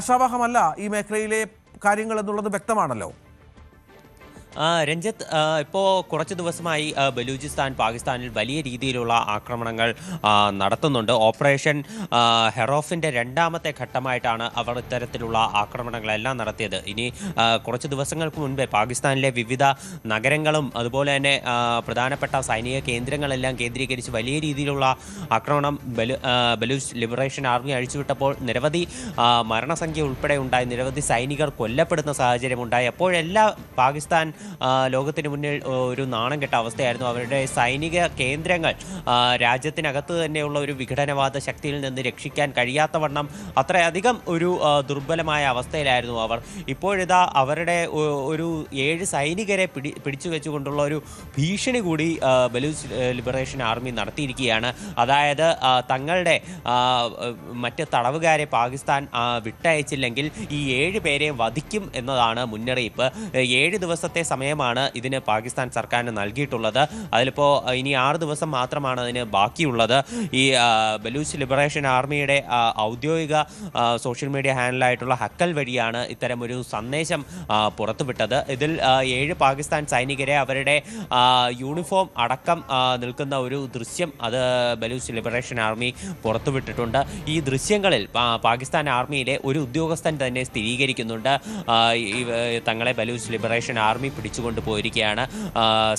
ആശാവഹമല്ല ഈ മേഖലയിലെ കാര്യങ്ങൾ എന്നുള്ളത് വ്യക്തമാണല്ലോ. രഞ്ജിത്ത്, ഇപ്പോൾ കുറച്ച് ദിവസമായി ബലൂചിസ്ഥാൻ പാകിസ്ഥാനിൽ വലിയ രീതിയിലുള്ള ആക്രമണങ്ങൾ നടത്തുന്നുണ്ട്. ഓപ്പറേഷൻ ഹെറോഫിൻ്റെ 2ാമത്തെ ഘട്ടമായിട്ടാണ് അവർ ഇത്തരത്തിലുള്ള ആക്രമണങ്ങളെല്ലാം നടത്തിയത്. ഇനി കുറച്ച് ദിവസങ്ങൾക്ക് മുൻപേ പാകിസ്ഥാനിലെ വിവിധ നഗരങ്ങളും അതുപോലെ തന്നെ പ്രധാനപ്പെട്ട സൈനിക കേന്ദ്രങ്ങളെല്ലാം കേന്ദ്രീകരിച്ച് വലിയ രീതിയിലുള്ള ആക്രമണം ബലൂച്ച് ലിബറേഷൻ ആർമി അഴിച്ചുവിട്ടപ്പോൾ നിരവധി മരണസംഖ്യ ഉൾപ്പെടെ ഉണ്ടായി, നിരവധി സൈനികർ കൊല്ലപ്പെടുന്ന സാഹചര്യമുണ്ടായി. അപ്പോഴെല്ലാം പാകിസ്ഥാൻ ലോകത്തിന് മുന്നിൽ ഒരു നാണം കെട്ട അവസ്ഥയായിരുന്നു. അവരുടെ സൈനിക കേന്ദ്രങ്ങൾ രാജ്യത്തിനകത്ത് തന്നെയുള്ള ഒരു വിഘടനവാദ ശക്തിയിൽ നിന്ന് രക്ഷിക്കാൻ കഴിയാത്തവണ്ണം അത്രയധികം ഒരു ദുർബലമായ അവസ്ഥയിലായിരുന്നു അവർ. ഇപ്പോഴിതാ അവരുടെ ഒരു 7 സൈനികരെ പിടിച്ചു വെച്ചുകൊണ്ടുള്ള ഒരു ഭീഷണി കൂടി ബലൂച്ച് ലിബറേഷൻ ആർമി നടത്തിയിരിക്കുകയാണ്. അതായത് തങ്ങളുടെ മറ്റ് തടവുകാരെ പാകിസ്ഥാൻ വിട്ടയച്ചില്ലെങ്കിൽ ഈ 7 പേരെ വധിക്കും എന്നതാണ് മുന്നറിയിപ്പ്. 7 ദിവസത്തെ സമയമാണ് ഇതിന് പാകിസ്ഥാൻ സർക്കാരിന് നൽകിയിട്ടുള്ളത്. അതിലിപ്പോൾ ഇനി 6 ദിവസം മാത്രമാണ് അതിന് ബാക്കിയുള്ളത്. ഈ ബലൂച്ച് ലിബറേഷൻ ആർമിയുടെ ഔദ്യോഗിക സോഷ്യൽ മീഡിയ ഹാൻഡിലായിട്ടുള്ള ഹക്കൽ വഴിയാണ് ഇത്തരമൊരു സന്ദേശം പുറത്തുവിട്ടത്. ഇതിൽ 7 പാകിസ്ഥാൻ സൈനികരെ അവരുടെ യൂണിഫോം അടക്കം നിൽക്കുന്ന ഒരു ദൃശ്യം അത് ബലൂച്ച് ലിബറേഷൻ ആർമി പുറത്തുവിട്ടിട്ടുണ്ട്. ഈ ദൃശ്യങ്ങളിൽ പാകിസ്ഥാൻ ആർമിയിലെ ഒരു ഉദ്യോഗസ്ഥൻ തന്നെ സ്ഥിരീകരിക്കുന്നുണ്ട് തങ്ങളെ ബലൂച്ച് ലിബറേഷൻ ആർമി പിടിച്ചുകൊണ്ട് പോയിരിക്കുകയാണ്.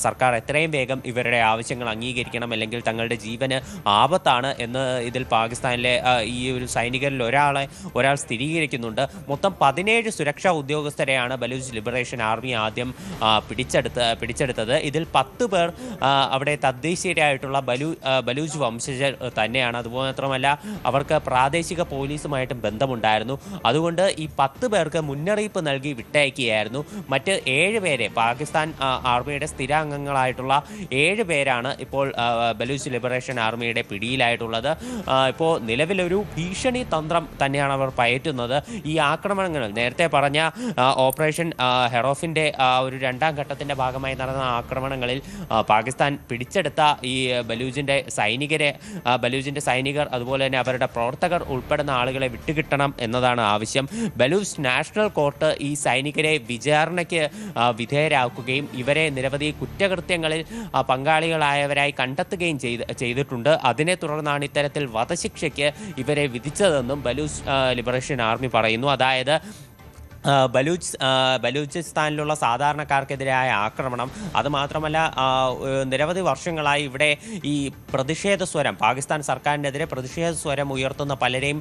സർക്കാർ എത്രയും വേഗം ഇവരുടെ ആവശ്യങ്ങൾ അംഗീകരിക്കണം, അല്ലെങ്കിൽ തങ്ങളുടെ ജീവന് ആപത്താണ് എന്ന് ഇതിൽ പാകിസ്ഥാനിലെ ഈ ഒരു സൈനികരിൽ ഒരാൾ സ്ഥിരീകരിക്കുന്നുണ്ട്. മൊത്തം 17 സുരക്ഷാ ഉദ്യോഗസ്ഥരെയാണ് ബലൂച്ച് ലിബറേഷൻ ആർമി ആദ്യം പിടിച്ചെടുത്തത്. ഇതിൽ 10 പേർ അവിടെ തദ്ദേശീയരായിട്ടുള്ള ബലൂച്ച് വംശജർ തന്നെയാണ്. അതുമാത്രമല്ല അവർക്ക് പ്രാദേശിക പോലീസുമായിട്ടും ബന്ധമുണ്ടായിരുന്നു. അതുകൊണ്ട് ഈ 10 പേർക്ക് മുന്നറിയിപ്പ് നൽകി വിട്ടയക്കുകയായിരുന്നു. മറ്റ് 7 പേരെ പാകിസ്ഥാൻ ആർമിയുടെ സ്ഥിരാംഗങ്ങളായിട്ടുള്ള 7 പേരാണ് ഇപ്പോൾ ബലൂച്ച് ലിബറേഷൻ ആർമിയുടെ പിടിയിലായിട്ടുള്ളത്. ഇപ്പോൾ നിലവിലൊരു ഭീഷണി തന്ത്രം തന്നെയാണ് അവർ പയറ്റുന്നത്. ഈ ആക്രമണങ്ങൾ നേരത്തെ പറഞ്ഞ ഓപ്പറേഷൻ ഹെറോഫിൻ്റെ ഒരു 2ാം ഘട്ടത്തിൻ്റെ ഭാഗമായി നടന്ന ആക്രമണങ്ങളിൽ പാകിസ്ഥാൻ പിടിച്ചെടുത്ത ഈ ബലൂച്ചിൻ്റെ സൈനികർ അതുപോലെ തന്നെ അവരുടെ പ്രവർത്തകർ ഉൾപ്പെടുന്ന ആളുകളെ വിട്ടുകിട്ടണം എന്നതാണ് ആവശ്യം. ബലൂച്ച് നാഷണൽ കോർട്ട് ഈ സൈനികരെ വിചാരണയ്ക്ക് വിധേയരാക്കുകയും ഇവരെ നിരവധി കുറ്റകൃത്യങ്ങളിൽ പങ്കാളികളായവരായി കണ്ടെത്തുകയും ചെയ്തിട്ടുണ്ട്. അതിനെ തുടർന്നാണ് ഇത്തരത്തിൽ വധശിക്ഷയ്ക്ക് ഇവരെ വിധിച്ചതെന്നും ബലൂച്ച് ലിബറേഷൻ ആർമി പറയുന്നു. അതായത് ബലൂചിസ്ഥാനിലുള്ള സാധാരണക്കാർക്കെതിരായ ആക്രമണം, അതുമാത്രമല്ല നിരവധി വർഷങ്ങളായി ഇവിടെ ഈ പ്രതിഷേധ സ്വരം, പാകിസ്ഥാൻ സർക്കാരിനെതിരെ പ്രതിഷേധ സ്വരം ഉയർത്തുന്ന പലരെയും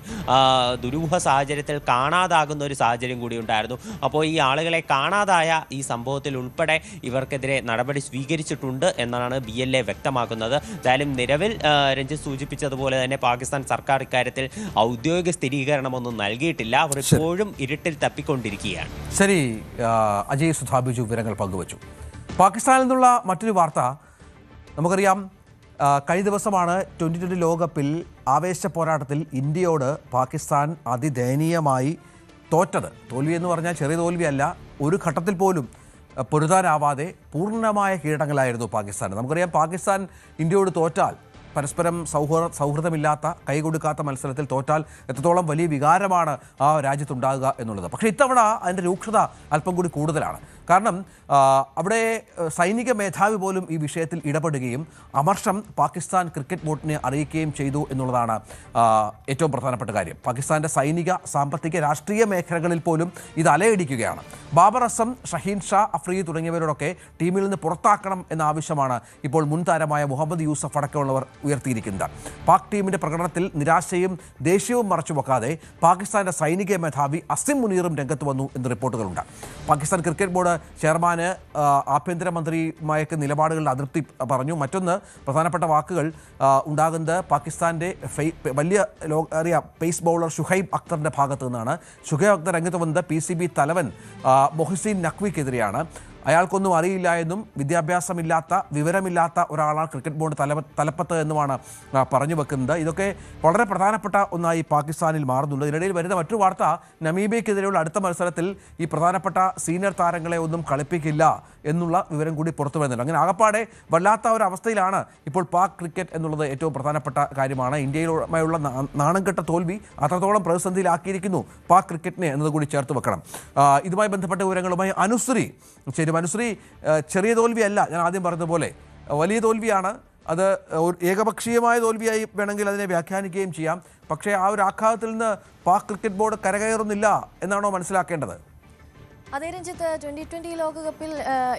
ദുരൂഹ സാഹചര്യത്തിൽ കാണാതാകുന്ന ഒരു സാഹചര്യം കൂടി ഉണ്ടായിരുന്നു. അപ്പോൾ ഈ ആളുകളെ കാണാതായ ഈ സംഭവത്തിൽ ഉൾപ്പെടെ ഇവർക്കെതിരെ നടപടി സ്വീകരിച്ചിട്ടുണ്ട് എന്നാണ് BLA വ്യക്തമാക്കുന്നത്. എന്തായാലും നിലവിൽ രഞ്ജിത്ത് സൂചിപ്പിച്ചതുപോലെ തന്നെ പാകിസ്ഥാൻ സർക്കാർ ഇക്കാര്യത്തിൽ ഔദ്യോഗിക സ്ഥിരീകരണമൊന്നും നൽകിയിട്ടില്ല. അവർ ഇപ്പോഴും ഇരുട്ടിൽ തപ്പിക്കൊണ്ടിരിക്കും. ശരി, അജയ് സുധാബിജു വിവരങ്ങൾ പങ്കുവച്ചു. പാകിസ്ഥാനിൽ നിന്നുള്ള മറ്റൊരു വാർത്ത നമുക്കറിയാം. കഴിഞ്ഞ ദിവസമാണ് 2020 ലോകകപ്പിൽ ആവേശ പോരാട്ടത്തിൽ ഇന്ത്യയോട് പാകിസ്ഥാൻ അതിദയനീയമായി തോറ്റത്. തോൽവി എന്ന് പറഞ്ഞാൽ ചെറിയ തോൽവിയല്ല. ഒരു ഘട്ടത്തിൽ പോലും പൊരുതാനാവാതെ പൂർണ്ണമായ കീഴടങ്ങലായിരുന്നു പാകിസ്ഥാൻ. നമുക്കറിയാം, പാകിസ്ഥാൻ ഇന്ത്യയോട് തോറ്റാൽ, പരസ്പരം സൗഹൃദമില്ലാത്ത, കൈകൊടുക്കാത്ത മത്സരത്തിൽ തോറ്റാൽ എത്രത്തോളം വലിയ വികാരമാണ് ആ രാജ്യത്തുണ്ടാകുക എന്നുള്ളത്. പക്ഷേ ഇത്തവണ അതിൻ്റെ രൂക്ഷത അല്പം കൂടി കൂടുതലാണ്. കാരണം അവിടെ സൈനിക മേധാവി പോലും ഈ വിഷയത്തിൽ ഇടപെടുകയും അമർഷം പാകിസ്ഥാൻ ക്രിക്കറ്റ് ബോർഡിനെ അറിയിക്കുകയും ചെയ്തു എന്നുള്ളതാണ് ഏറ്റവും പ്രധാനപ്പെട്ട കാര്യം. പാകിസ്ഥാൻ്റെ സൈനിക, സാമ്പത്തിക, രാഷ്ട്രീയ മേഖലകളിൽ പോലും ഇത് അലയടിക്കുകയാണ്. ബാബർ അസം, ഷഹീൻ ഷാ അഫ്രീദി തുടങ്ങിയവരോടൊക്കെ ടീമിൽ നിന്ന് പുറത്താക്കണം എന്ന ആവശ്യമാണ് ഇപ്പോൾ മുൻ താരമായ മുഹമ്മദ് യൂസഫ് അടക്കമുള്ളവർ ഉയർത്തിയിരിക്കുന്നത്. പാക് ടീമിൻ്റെ പ്രകടനത്തിൽ നിരാശയും ദേഷ്യവും മറച്ചുവെക്കാതെ പാകിസ്ഥാൻ്റെ സൈനിക മേധാവി അസിം മുനീറും രംഗത്ത് വന്നു എന്ന് റിപ്പോർട്ടുകളുണ്ട്. പാകിസ്ഥാൻ ക്രിക്കറ്റ് ബോർഡ് ചെയർമാന് ആഭ്യന്തരമന്ത്രിയുമായൊക്കെ നിലപാടുകളിൽ അതൃപ്തി പറഞ്ഞു. മറ്റൊന്ന് പ്രധാനപ്പെട്ട വാക്കുകൾ ഉണ്ടാകുന്നത് പാകിസ്ഥാൻ്റെ വലിയ അറിയാം പേസ് ബൗളർ ഷുഹൈബ് അക്തറിൻ്റെ ഭാഗത്തു നിന്നാണ്. ഷുഹൈബ് അക്തർ രംഗത്ത് വന്നത് PCB തലവൻ മൊഹസിൻ നഖ്വിക്കെതിരെയാണ്. അയാൾക്കൊന്നും അറിയില്ല എന്നും വിദ്യാഭ്യാസമില്ലാത്ത, വിവരമില്ലാത്ത ഒരാളാണ് ക്രിക്കറ്റ് ബോർഡ് തലപ്പത്ത് എന്നുമാണ് പറഞ്ഞു വെക്കുന്നത്. ഇതൊക്കെ വളരെ പ്രധാനപ്പെട്ട ഒന്നായി പാകിസ്ഥാനിൽ മാറുന്നുണ്ട്. ഇതിനിടയിൽ വരുന്ന മറ്റൊരു വാർത്ത, നമീബിയക്കെതിരെയുള്ള അടുത്ത മത്സരത്തിൽ ഈ പ്രധാനപ്പെട്ട സീനിയർ താരങ്ങളെ ഒന്നും കളിപ്പിക്കില്ല എന്നുള്ള വിവരം കൂടി പുറത്തു വരുന്നുണ്ട്. അങ്ങനെ ആകപ്പാടെ വല്ലാത്ത ഒരു അവസ്ഥയിലാണ് ഇപ്പോൾ പാക് ക്രിക്കറ്റ് എന്നുള്ളത് ഏറ്റവും പ്രധാനപ്പെട്ട കാര്യമാണ്. ഇന്ത്യയിലുമായുള്ള നാണംകെട്ട തോൽവി അത്രത്തോളം പ്രതിസന്ധിയിലാക്കിയിരിക്കുന്നു പാക് ക്രിക്കറ്റിനെ എന്നതുകൂടി ചേർത്ത് വെക്കണം. ഇതുമായി ബന്ധപ്പെട്ട വിവരങ്ങളുമായി അനുശ്രീ ശരി. അനുശ്രീ, ചെറിയ തോൽവിയല്ല, ഞാൻ ആദ്യം പറഞ്ഞതുപോലെ വലിയ തോൽവിയാണ്. അത് ഏകപക്ഷീയമായ തോൽവിയായി വേണമെങ്കിൽ അതിനെ വ്യാഖ്യാനിക്കുകയും ചെയ്യാം. പക്ഷേ ആ ഒരു ആഘാതത്തിൽ നിന്ന് പാക് ക്രിക്കറ്റ് ബോർഡ് കരകയറുന്നില്ല എന്നാണോ മനസ്സിലാക്കേണ്ടത്? അതേ രഞ്ജിത്ത്, 2020 ലോകകപ്പിൽ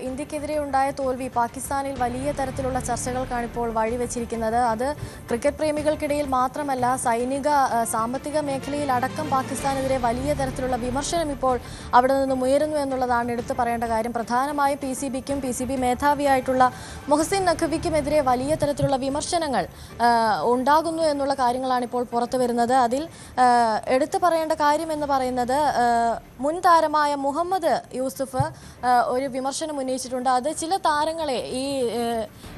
ഇന്ത്യക്കെതിരെ ഉണ്ടായ തോൽവി പാകിസ്ഥാനിൽ വലിയ തരത്തിലുള്ള ചർച്ചകൾക്കാണ് ഇപ്പോൾ വഴിവെച്ചിരിക്കുന്നത്. അത് ക്രിക്കറ്റ് പ്രേമികൾക്കിടയിൽ മാത്രമല്ല, സൈനിക, സാമ്പത്തിക മേഖലയിൽ അടക്കം പാകിസ്ഥാനെതിരെ വലിയ തരത്തിലുള്ള വിമർശനം ഇപ്പോൾ അവിടെ നിന്നും ഉയരുന്നു എന്നുള്ളതാണ് എടുത്തു പറയേണ്ട കാര്യം. പ്രധാനമായും PCBക്കും PCB മേധാവിയായിട്ടുള്ള മൊഹസിൻ നഖ്വിക്കുമെതിരെ വലിയ തരത്തിലുള്ള വിമർശനങ്ങൾ ഉണ്ടാകുന്നു എന്നുള്ള കാര്യങ്ങളാണ് ഇപ്പോൾ പുറത്തു വരുന്നത്. അതിൽ എടുത്തു പറയേണ്ട കാര്യം എന്ന് പറയുന്നത്, മുൻ താരമായ മുഹമ്മദ് യൂസഫ് ഒരു വിമർശനം ഉന്നയിച്ചിട്ടുണ്ട്. അത് ചില താരങ്ങളെ ഈ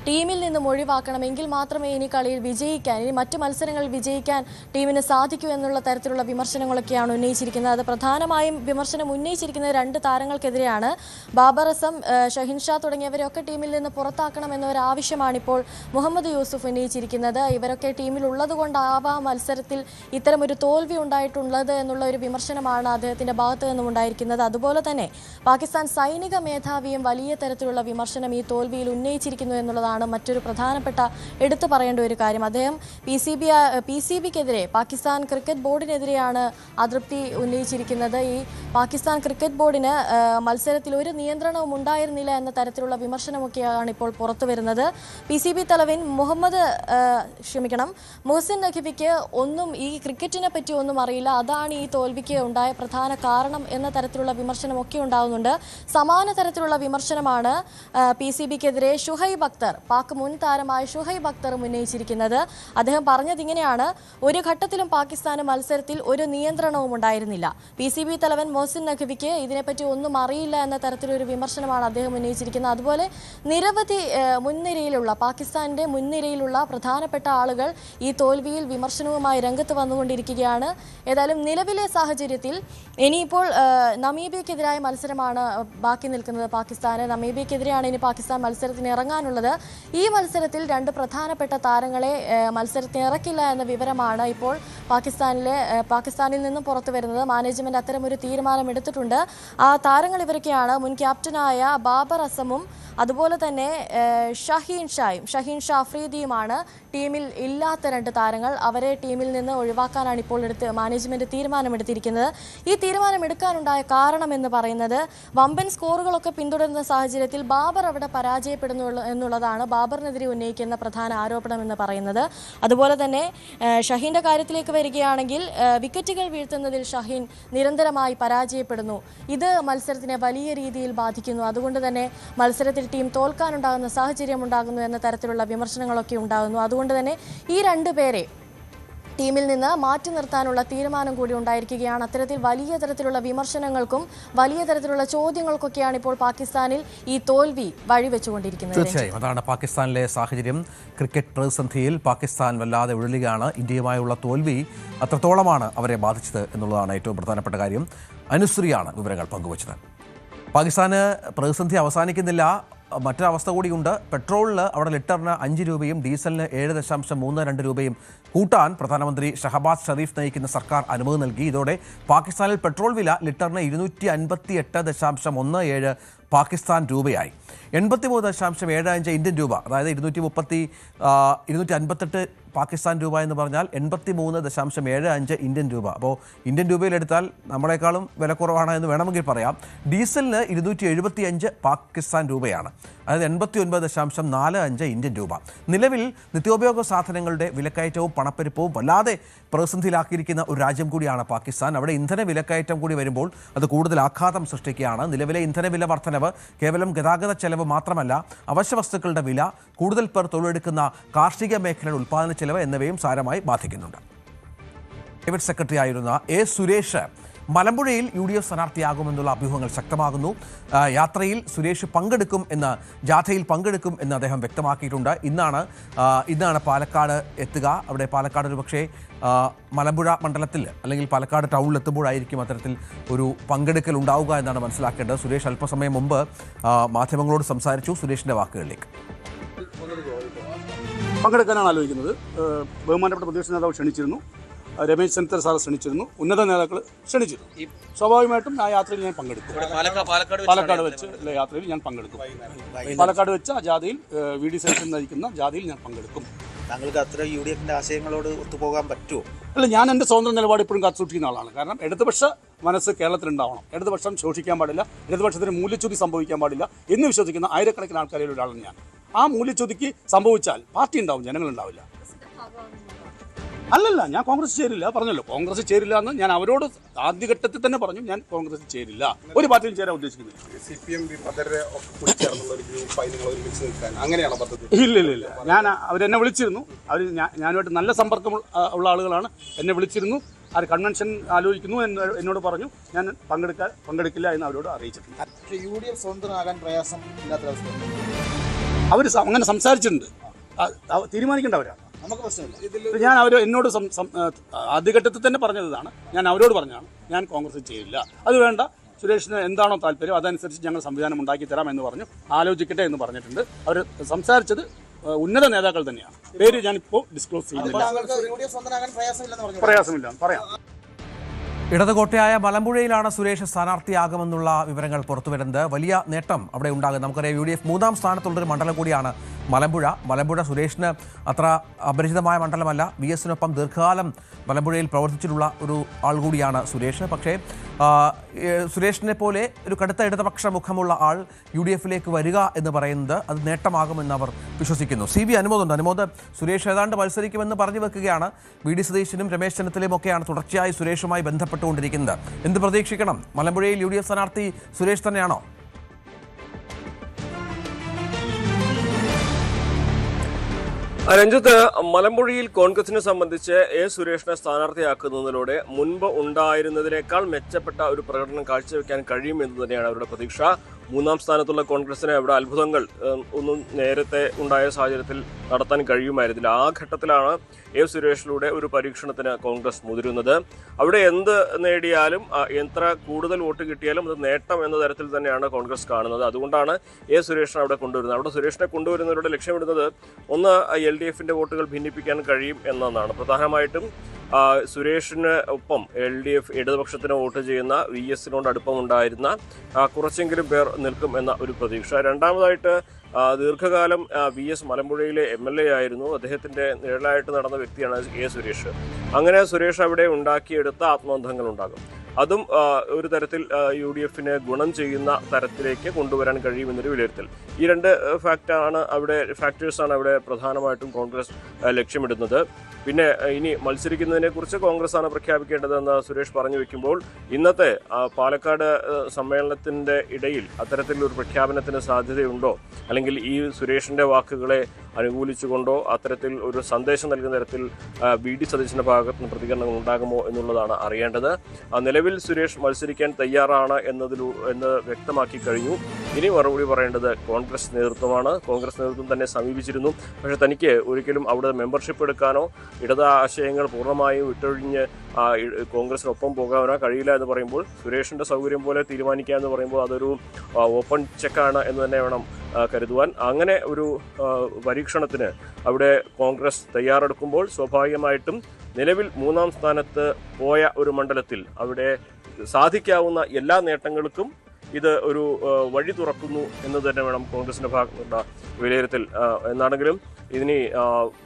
ടീമിൽ നിന്നും ഒഴിവാക്കണമെങ്കിൽ മാത്രമേ ഇനി കളിയിൽ വിജയിക്കാൻ, ഇനി മറ്റു മത്സരങ്ങളിൽ വിജയിക്കാൻ ടീമിന് സാധിക്കൂ എന്നുള്ള തരത്തിലുള്ള വിമർശനങ്ങളൊക്കെയാണ് ഉന്നയിച്ചിരിക്കുന്നത്. അത് പ്രധാനമായും വിമർശനം ഉന്നയിച്ചിരിക്കുന്നത് 2 താരങ്ങൾക്കെതിരെയാണ്. ബാബർ അസം, ഷഹീൻ ഷാ തുടങ്ങിയവരൊക്കെ ടീമിൽ നിന്ന് പുറത്താക്കണം എന്നൊരു ആവശ്യമാണ് ഇപ്പോൾ മുഹമ്മദ് യൂസഫ് ഉന്നയിച്ചിരിക്കുന്നത്. ഇവരൊക്കെ ടീമിൽ ഉള്ളതുകൊണ്ടാവാം മത്സരത്തിൽ ഇത്തരമൊരു തോൽവി ഉണ്ടായിട്ടുള്ളത് എന്നുള്ള ഒരു വിമർശനമാണ് അദ്ദേഹത്തിൻ്റെ ഭാഗത്തു നിന്നും ഉണ്ടായിരിക്കുന്നത്. അതുപോലെ തന്നെ പാകിസ്ഥാൻ സൈനിക മേധാവിയും വലിയ തരത്തിലുള്ള വിമർശനം ഈ തോൽവിയിൽ ഉന്നയിച്ചിരിക്കുന്നു എന്നുള്ളതാണ് മറ്റൊരു പ്രധാനപ്പെട്ട എടുത്തു പറയേണ്ട ഒരു കാര്യം. അദ്ദേഹം PCBക്കെതിരെ, പാകിസ്ഥാൻ ക്രിക്കറ്റ് ബോർഡിനെതിരെയാണ് അതൃപ്തി ഉന്നയിച്ചിരിക്കുന്നത്. ഈ പാകിസ്ഥാൻ ക്രിക്കറ്റ് ബോർഡിന് മത്സരത്തിൽ ഒരു നിയന്ത്രണവും ഉണ്ടായിരുന്നില്ല എന്ന തരത്തിലുള്ള വിമർശനമൊക്കെയാണ് ഇപ്പോൾ പുറത്തു വരുന്നത്. PCB തലവൻ മുഹസിൻ നഖ്വിക്ക് ഒന്നും ഈ ക്രിക്കറ്റിനെ പറ്റി ഒന്നും അറിയില്ല, അതാണ് ഈ തോൽവിക്ക് ഉണ്ടായ പ്രധാന കാരണം എന്ന തരത്തിലുള്ള വിമർശനം വിമർശനം ഒക്കെ ഉണ്ടാകുന്നുണ്ട്. സമാന തരത്തിലുള്ള വിമർശനമാണ് PCBക്കെതിരെ ഷുഹൈബ് അക്തർ, പാക് മുൻ താരമായ ഷുഹൈബ് അക്തറും ഉന്നയിച്ചിരിക്കുന്നത്. അദ്ദേഹം പറഞ്ഞത് ഇങ്ങനെയാണ്: ഒരു ഘട്ടത്തിലും പാകിസ്ഥാന് മത്സരത്തിൽ ഒരു നിയന്ത്രണവും ഉണ്ടായിരുന്നില്ല. PCB തലവൻ മോഹസിൻ നഖ്വിക്ക് ഇതിനെപ്പറ്റി ഒന്നും അറിയില്ല എന്ന തരത്തിലൊരു വിമർശനമാണ് അദ്ദേഹം ഉന്നയിച്ചിരിക്കുന്നത്. അതുപോലെ നിരവധി മുൻനിരയിലുള്ള പാകിസ്ഥാന്റെ മുൻനിരയിലുള്ള പ്രധാനപ്പെട്ട ആളുകൾ ഈ തോൽവിയിൽ വിമർശനവുമായി രംഗത്ത് വന്നുകൊണ്ടിരിക്കുകയാണ്. ഏതായാലും നിലവിലെ സാഹചര്യത്തിൽ ഇനിയിപ്പോൾ നമീബിയക്കെതിരായ മത്സരമാണ് ബാക്കി നിൽക്കുന്നത്. നമീബിയക്കെതിരെയാണ് ഇനി പാകിസ്ഥാൻ മത്സരത്തിന് ഇറങ്ങാനുള്ളത്. ഈ മത്സരത്തിൽ രണ്ട് പ്രധാനപ്പെട്ട താരങ്ങളെ മത്സരത്തിന് ഇറക്കില്ല എന്ന വിവരമാണ് ഇപ്പോൾ പാകിസ്ഥാനിൽ നിന്നും പുറത്തു വരുന്നത്. മാനേജ്മെന്റ് അത്തരമൊരു തീരുമാനം എടുത്തിട്ടുണ്ട്. ആ താരങ്ങൾ ഇവരൊക്കെയാണ്: മുൻ ക്യാപ്റ്റനായ ബാബർ അസമും അതുപോലെ തന്നെ ഷഹീൻ ഷാ അഫ്രീദിയുമാണ് ടീമിൽ ഇല്ലാത്ത രണ്ട് താരങ്ങൾ. അവരെ ടീമിൽ നിന്ന് ഒഴിവാക്കാനാണ് ഇപ്പോൾ മാനേജ്മെന്റ് തീരുമാനമെടുത്തിരിക്കുന്നത്. ഈ തീരുമാനമെടുക്കാനുണ്ടായ കാരണം എന്ന് പറയുന്നത് വമ്പൻ സ്കോറുകളൊക്കെ പിന്തുടരുന്ന സാഹചര്യത്തിൽ ബാബർ അവിടെ പരാജയപ്പെടുന്നു എന്നുള്ളതാണ് ബാബറിനെതിരെ ഉന്നയിക്കുന്ന പ്രധാന ആരോപണം എന്ന് പറയുന്നത്. അതുപോലെ തന്നെ ഷഹീന്റെ കാര്യത്തിലേക്ക് വരികയാണെങ്കിൽ വിക്കറ്റുകൾ വീഴ്ത്തുന്നതിൽ ഷഹീൻ നിരന്തരമായി പരാജയപ്പെടുന്നു. ഇത് മത്സരത്തിനെ വലിയ രീതിയിൽ ബാധിക്കുന്നു. അതുകൊണ്ട് തന്നെ മത്സരത്തിൽ ടീം തോൽക്കാനുണ്ടാകുന്ന സാഹചര്യം ഉണ്ടാകുന്നു എന്ന തരത്തിലുള്ള വിമർശനങ്ങളൊക്കെ ഉണ്ടാകുന്നു. അതുകൊണ്ട് തന്നെ ഈ രണ്ടുപേരെ ടീമിൽ നിന്ന് മാറ്റി നിർത്താനുള്ള തീരുമാനം കൂടി ഉണ്ടായിരിക്കുകയാണ്. അത്തരത്തിൽ വലിയ തരത്തിലുള്ള വിമർശനങ്ങൾക്കും വലിയ തരത്തിലുള്ള ചോദ്യങ്ങൾക്കൊക്കെയാണ് ഇപ്പോൾ പാകിസ്ഥാനിൽ ഈ തോൽവി വഴിവെച്ചുകൊണ്ടിരിക്കുന്നത്. തീർച്ചയായും അതാണ് പാകിസ്ഥാനിലെ സാഹചര്യം. ക്രിക്കറ്റ് പ്രതിസന്ധിയിൽ പാകിസ്ഥാൻ വല്ലാതെ ഉഴലുകയാണ്. ഇന്ത്യയുമായുള്ള തോൽവി അത്രത്തോളമാണ് അവരെ ബാധിച്ചത് എന്നുള്ളതാണ് ഏറ്റവും പ്രധാനപ്പെട്ട കാര്യം. അനുശ്രീയാണ് വിവരങ്ങൾ പങ്കുവച്ചത്. പാകിസ്ഥാന് പ്രതിസന്ധി അവസാനിക്കുന്നില്ല. മറ്റൊരവസ്ഥ കൂടിയുണ്ട്. പെട്രോളിന് അവിടെ ലിറ്ററിന് 5 രൂപയും ഡീസലിന് 7.32 രൂപയും കൂട്ടാൻ പ്രധാനമന്ത്രി ഷഹബാസ് ഷരീഫ് നയിക്കുന്ന സർക്കാർ അനുമതി നൽകി. ഇതോടെ പാകിസ്ഥാനിൽ പെട്രോൾ വില ലിറ്ററിന് 258.17 പാകിസ്ഥാൻ രൂപയായി. 83.75 ഇന്ത്യൻ രൂപ, അതായത് 258 പാകിസ്ഥാൻ രൂപ എന്ന് പറഞ്ഞാൽ 83.75 ഇന്ത്യൻ രൂപ. അപ്പോൾ ഇന്ത്യൻ രൂപയിലെടുത്താൽ നമ്മളെക്കാളും വില കുറവാണ് എന്ന് വേണമെങ്കിൽ പറയാം. ഡീസലിന് 275 പാകിസ്ഥാൻ രൂപയാണ്, അതായത് 89.45 ഇന്ത്യൻ രൂപ. നിലവിൽ നിത്യോപയോഗ സാധനങ്ങളുടെ വിലക്കയറ്റവും പണപ്പെരുപ്പവും വല്ലാതെ പ്രതിസന്ധിയിലാക്കിയിരിക്കുന്ന ഒരു രാജ്യം കൂടിയാണ് പാകിസ്ഥാൻ. അവിടെ ഇന്ധന വിലക്കയറ്റം കൂടി വരുമ്പോൾ അത് കൂടുതൽ ആഘാതം സൃഷ്ടിക്കുകയാണ്. നിലവിലെ ഇന്ധന വില വർധനവ് കേവലം ഗതാഗത ചെലവ് മാത്രമല്ല, അവശ്യ വസ്തുക്കളുടെ വില, കൂടുതൽ പേർ തൊഴിലെടുക്കുന്ന കാർഷിക മേഖലയുടെ ഉൽപ്പാദന ചെലവ് എന്നിവയും സാരമായി ബാധിക്കുന്നുണ്ട്. പ്രൈവറ്റ് സെക്രട്ടറി ആയിരുന്ന സുരേഷ് മലമ്പുഴയിൽ UDF സ്ഥാനാർത്ഥിയാകുമെന്നുള്ള അഭ്യൂഹങ്ങൾ ശക്തമാകുന്നു. യാത്രയിൽ സുരേഷ് ജാഥയിൽ പങ്കെടുക്കും എന്ന് അദ്ദേഹം വ്യക്തമാക്കിയിട്ടുണ്ട്. ഇന്നാണ് പാലക്കാട് എത്തുക. അവിടെ പാലക്കാട് ഒരു പക്ഷേ മലമ്പുഴ മണ്ഡലത്തിൽ അല്ലെങ്കിൽ പാലക്കാട് ടൗണിൽ എത്തുമ്പോഴായിരിക്കും അത്തരത്തിൽ ഒരു പങ്കെടുക്കൽ ഉണ്ടാവുക എന്നാണ് മനസ്സിലാക്കേണ്ടത്. സുരേഷ് അല്പസമയം മുമ്പ് മാധ്യമങ്ങളോട് സംസാരിച്ചു. സുരേഷിൻ്റെ വാക്കുകളിലേക്ക്. പങ്കെടുക്കാനാണ് ആലോചിക്കുന്നത്. ബഹുമാനപ്പെട്ട പ്രതിപക്ഷ നേതാവ് ക്ഷണിച്ചിരുന്നു, രമേശ് ചെന്നിത്തല സാർ ക്ഷണിച്ചിരുന്നു, ഉന്നത നേതാക്കൾ ക്ഷണിച്ചിരുന്നു. സ്വാഭാവികമായിട്ടും ആ യാത്രയിൽ ഞാൻ പങ്കെടുക്കും. പാലക്കാട് വെച്ച് യാത്രയിൽ ഞാൻ പങ്കെടുക്കും. പാലക്കാട് വെച്ച് ആ ജാഥയിൽ VD സതീശൻ നയിക്കുന്ന ജാഥയിൽ ഞാൻ പങ്കെടുക്കും. താങ്കൾക്ക് അത്ര UDFന്റെ ആശയങ്ങളോട് ഒത്തുപോകാൻ പറ്റുമോ? അല്ല, ഞാൻ എൻ്റെ സ്വന്തം നിലപാട് ഇപ്പോഴും കാത്തുസൂക്ഷിക്കുന്ന ആളാണ്. കാരണം ഇടതുപക്ഷ മനസ്സ് കേരളത്തിലുണ്ടാവണം. ഇടതുപക്ഷം ശോഷിക്കാൻ പാടില്ല, ഇടതുപക്ഷത്തിന് മൂല്യച്യുതി സംഭവിക്കാൻ പാടില്ല എന്ന് വിശ്വസിക്കുന്ന ആയിരക്കണക്കിന് ആൾക്കാരിൽ ഒരാളാണ് ഞാൻ. ആ മൂല്യച്യുതിക്ക് സംഭവിച്ചാൽ പാർട്ടി ഉണ്ടാവും, ജനങ്ങളുണ്ടാവില്ല. അല്ലല്ല, ഞാൻ കോൺഗ്രസ് ചേരില്ല, പറഞ്ഞല്ലോ. കോൺഗ്രസ് ചേരില്ല എന്ന് ഞാൻ അവരോട് ആദ്യഘട്ടത്തിൽ തന്നെ പറഞ്ഞു. ഞാൻ കോൺഗ്രസ് ചേരില്ല, ഒരു പാർട്ടിയിൽ ചേരാൻ ഉദ്ദേശിക്കുന്നില്ല. ഇല്ല, ഞാൻ അവരെന്നെ വിളിച്ചിരുന്നു. ഞാനുമായിട്ട് നല്ല സമ്പർക്കം ഉള്ള ആളുകളാണ്. എന്നെ വിളിച്ചിരുന്നു. ആ കൺവെൻഷൻ ആലോചിക്കുന്നു എന്നോട് പറഞ്ഞു. ഞാൻ പങ്കെടുക്കില്ല എന്ന് അവരോട് അറിയിച്ചിട്ടുണ്ട്. UDF സ്വതന്ത്രമാകാൻ പ്രയാസം ഇല്ലാത്ത അവർ അങ്ങനെ സംസാരിച്ചിട്ടുണ്ട്. തീരുമാനിക്കേണ്ടവരാണ്. നമുക്ക് പ്രശ്നമില്ല. ഞാൻ എന്നോട് ആദ്യഘട്ടത്തിൽ തന്നെ പറഞ്ഞതാണ്. ഞാൻ അവരോട് പറഞ്ഞാണ് ഞാൻ കോൺഗ്രസ് ചെയ്യില്ല. അത് വേണ്ട, സുരേഷിന് എന്താണോ താല്പര്യം അതനുസരിച്ച് ഞങ്ങൾ സംവിധാനം ഉണ്ടാക്കി തരാം എന്ന് പറഞ്ഞു. ആലോചിക്കട്ടെ എന്ന് പറഞ്ഞിട്ടുണ്ട്. അവർ സംസാരിച്ചത് ഉന്നത നേതാക്കൾ തന്നെയാണ്. പേര് ഞാനിപ്പോൾ ഡിസ്ക്ലോസ് ചെയ്യുന്നില്ല. പ്രയാസമില്ല, പറയാം. ഇടതുകോട്ടയായ മലമ്പുഴയിലാണ് സുരേഷ് സ്ഥാനാർത്ഥിയാകുമെന്നുള്ള വിവരങ്ങൾ പുറത്തുവരുന്നത്. വലിയ നേട്ടം അവിടെ ഉണ്ടാകും. നമുക്കറിയാം UDF 3ാം സ്ഥാനത്തുള്ളൊരു മണ്ഡലം കൂടിയാണ് മലമ്പുഴ. സുരേഷിന് അത്ര അപരിചിതമായ മണ്ഡലമല്ല. VS-നൊപ്പം ദീർഘകാലം മലമ്പുഴയിൽ പ്രവർത്തിച്ചിട്ടുള്ള ഒരു ആൾ കൂടിയാണ് സുരേഷ്. പക്ഷേ സുരേഷിനെ പോലെ ഒരു കടുത്ത ഇടതുപക്ഷ മുഖമുള്ള ആൾ UDF-ലേക്ക് വരിക എന്ന് പറയുന്നത് അത് നേട്ടമാകുമെന്ന് അവർ വിശ്വസിക്കുന്നു. CB അനുമോദുണ്ട്. അനുമോദ്, സുരേഷ് ഏതാണ്ട് മത്സരിക്കുമെന്ന് പറഞ്ഞു വെക്കുകയാണ്. VD സതീശനും രമേശ് ചെന്നിത്തലയും ഒക്കെയാണ് തുടർച്ചയായി സുരേഷുമായി ബന്ധപ്പെട്ടുകൊണ്ടിരിക്കുന്നത്. എന്ത് പ്രതീക്ഷിക്കണം? മലമ്പുഴയിൽ UDF സ്ഥാനാർത്ഥി സുരേഷ് തന്നെയാണോ? രഞ്ജിത്ത്, മലമ്പുഴയിൽ കോൺഗ്രസിനെ സംബന്ധിച്ച് സുരേഷിനെ സ്ഥാനാർത്ഥിയാക്കുന്നതിലൂടെ മുൻപ് ഉണ്ടായിരുന്നതിനേക്കാൾ മെച്ചപ്പെട്ട ഒരു പ്രകടനം കാഴ്ചവെക്കാൻ കഴിയുമെന്ന് തന്നെയാണ് അവരുടെ പ്രതീക്ഷ. മൂന്നാം സ്ഥാനത്തുള്ള കോൺഗ്രസിന് അവിടെ അത്ഭുതങ്ങൾ ഒന്നും നേരത്തെ ഉണ്ടായ സാഹചര്യത്തിൽ നടത്താൻ കഴിയുമായിരുന്നില്ല. ആ ഘട്ടത്തിലാണ് സുരേഷിലൂടെ ഒരു പരീക്ഷണത്തിന് കോൺഗ്രസ് മുതിരുന്നത്. അവിടെ എന്ത് നേടിയാലും എത്ര കൂടുതൽ വോട്ട് കിട്ടിയാലും അത് നേട്ടം എന്ന തരത്തിൽ തന്നെയാണ് കോൺഗ്രസ് കാണുന്നത്. അതുകൊണ്ടാണ് സുരേഷിനെ അവിടെ കൊണ്ടുവരുന്നത്. അവിടെ സുരേഷിനെ കൊണ്ടുവരുന്നവരുടെ ലക്ഷ്യമിടുന്നത് ഒന്ന് LDF-ന്റെ വോട്ടുകൾ ഭിന്നിപ്പിക്കാൻ കഴിയും എന്നതാണ്. പ്രധാനമായിട്ടും സുരേഷിന് ഒപ്പം LDF ഇടതുപക്ഷത്തിന് വോട്ട് ചെയ്യുന്ന VS-നോട് അടുപ്പമുണ്ടായിരുന്ന കുറച്ചെങ്കിലും പേർ നിൽക്കും എന്ന ഒരു പ്രതീക്ഷ. രണ്ടാമതായിട്ട് ദീർഘകാലം VS മലമ്പുഴയിലെ MLA ആയിരുന്നു. അദ്ദേഹത്തിൻ്റെ നിഴലായിട്ട് നടന്ന വ്യക്തിയാണ് സുരേഷ്. അങ്ങനെ സുരേഷ് അവിടെ ഉണ്ടാക്കിയെടുത്ത ആത്മബന്ധങ്ങൾ ഉണ്ടാകും. അതും ഒരു തരത്തിൽ UDF-ന് ഗുണം ചെയ്യുന്ന തരത്തിലേക്ക് കൊണ്ടുവരാൻ കഴിയുമെന്നൊരു വിലയിരുത്തൽ. ഈ രണ്ട് ഫാക്ടേഴ്സാണ് അവിടെ പ്രധാനമായിട്ടും കോൺഗ്രസ് ലക്ഷ്യമിടുന്നത്. പിന്നെ ഇനി മത്സരിക്കുന്നതിനെ കുറിച്ച് കോൺഗ്രസ് ആണ് പ്രഖ്യാപിക്കേണ്ടതെന്ന് സുരേഷ് പറഞ്ഞു വെക്കുമ്പോൾ ഇന്നത്തെ പാലക്കാട് സമ്മേളനത്തിൻ്റെ ഇടയിൽ അത്തരത്തിലൊരു പ്രഖ്യാപനത്തിന് സാധ്യതയുണ്ടോ, അല്ലെങ്കിൽ ഈ സുരേഷിൻ്റെ വാക്കുകളെ അനുകൂലിച്ചുകൊണ്ടോ അത്തരത്തിൽ ഒരു സന്ദേശം നൽകുന്ന തരത്തിൽ VD സതീശൻ്റെ ഭാഗത്ത് നിന്ന് പ്രതികരണങ്ങൾ ഉണ്ടാകുമോ എന്നുള്ളതാണ് അറിയേണ്ടത്. നിലവിൽ സുരേഷ് മത്സരിക്കാൻ തയ്യാറാണ് എന്ന് വ്യക്തമാക്കി കഴിഞ്ഞു. ഇനി മറുപടി പറയേണ്ടത് കോൺഗ്രസ് നേതൃത്വമാണ്. കോൺഗ്രസ് നേതൃത്വം തന്നെ സമീപിച്ചിരുന്നു. പക്ഷേ തനിക്ക് ഒരിക്കലും അവിടെ മെമ്പർഷിപ്പ് എടുക്കാനോ ഇടത് ആശയങ്ങൾ പൂർണ്ണമായും വിട്ടൊഴിഞ്ഞ് കോൺഗ്രസിനൊപ്പം പോകാനോ കഴിയില്ല എന്ന് പറയുമ്പോൾ, സുരേഷിൻ്റെ സൗകര്യം പോലെ തീരുമാനിക്കുക എന്ന് പറയുമ്പോൾ അതൊരു ഓപ്പൺ ചെക്കാണ് എന്ന് തന്നെ വേണം കരുതുവാൻ. അങ്ങനെ ഒരു പരീക്ഷണത്തിന് അവിടെ കോൺഗ്രസ് തയ്യാറെടുക്കുമ്പോൾ സ്വാഭാവികമായിട്ടും നിലവിൽ മൂന്നാം സ്ഥാനത്ത് പോയ ഒരു മണ്ഡലത്തിൽ അവിടെ സാധിക്കാവുന്ന എല്ലാ നേട്ടങ്ങൾക്കും ഇത് ഒരു വഴി തുറക്കുന്നു എന്ന് തന്നെ വേണം കോൺഗ്രസിൻ്റെ ഭാഗത്തുള്ള വിലയിരുത്തൽ. എന്നാണെങ്കിലും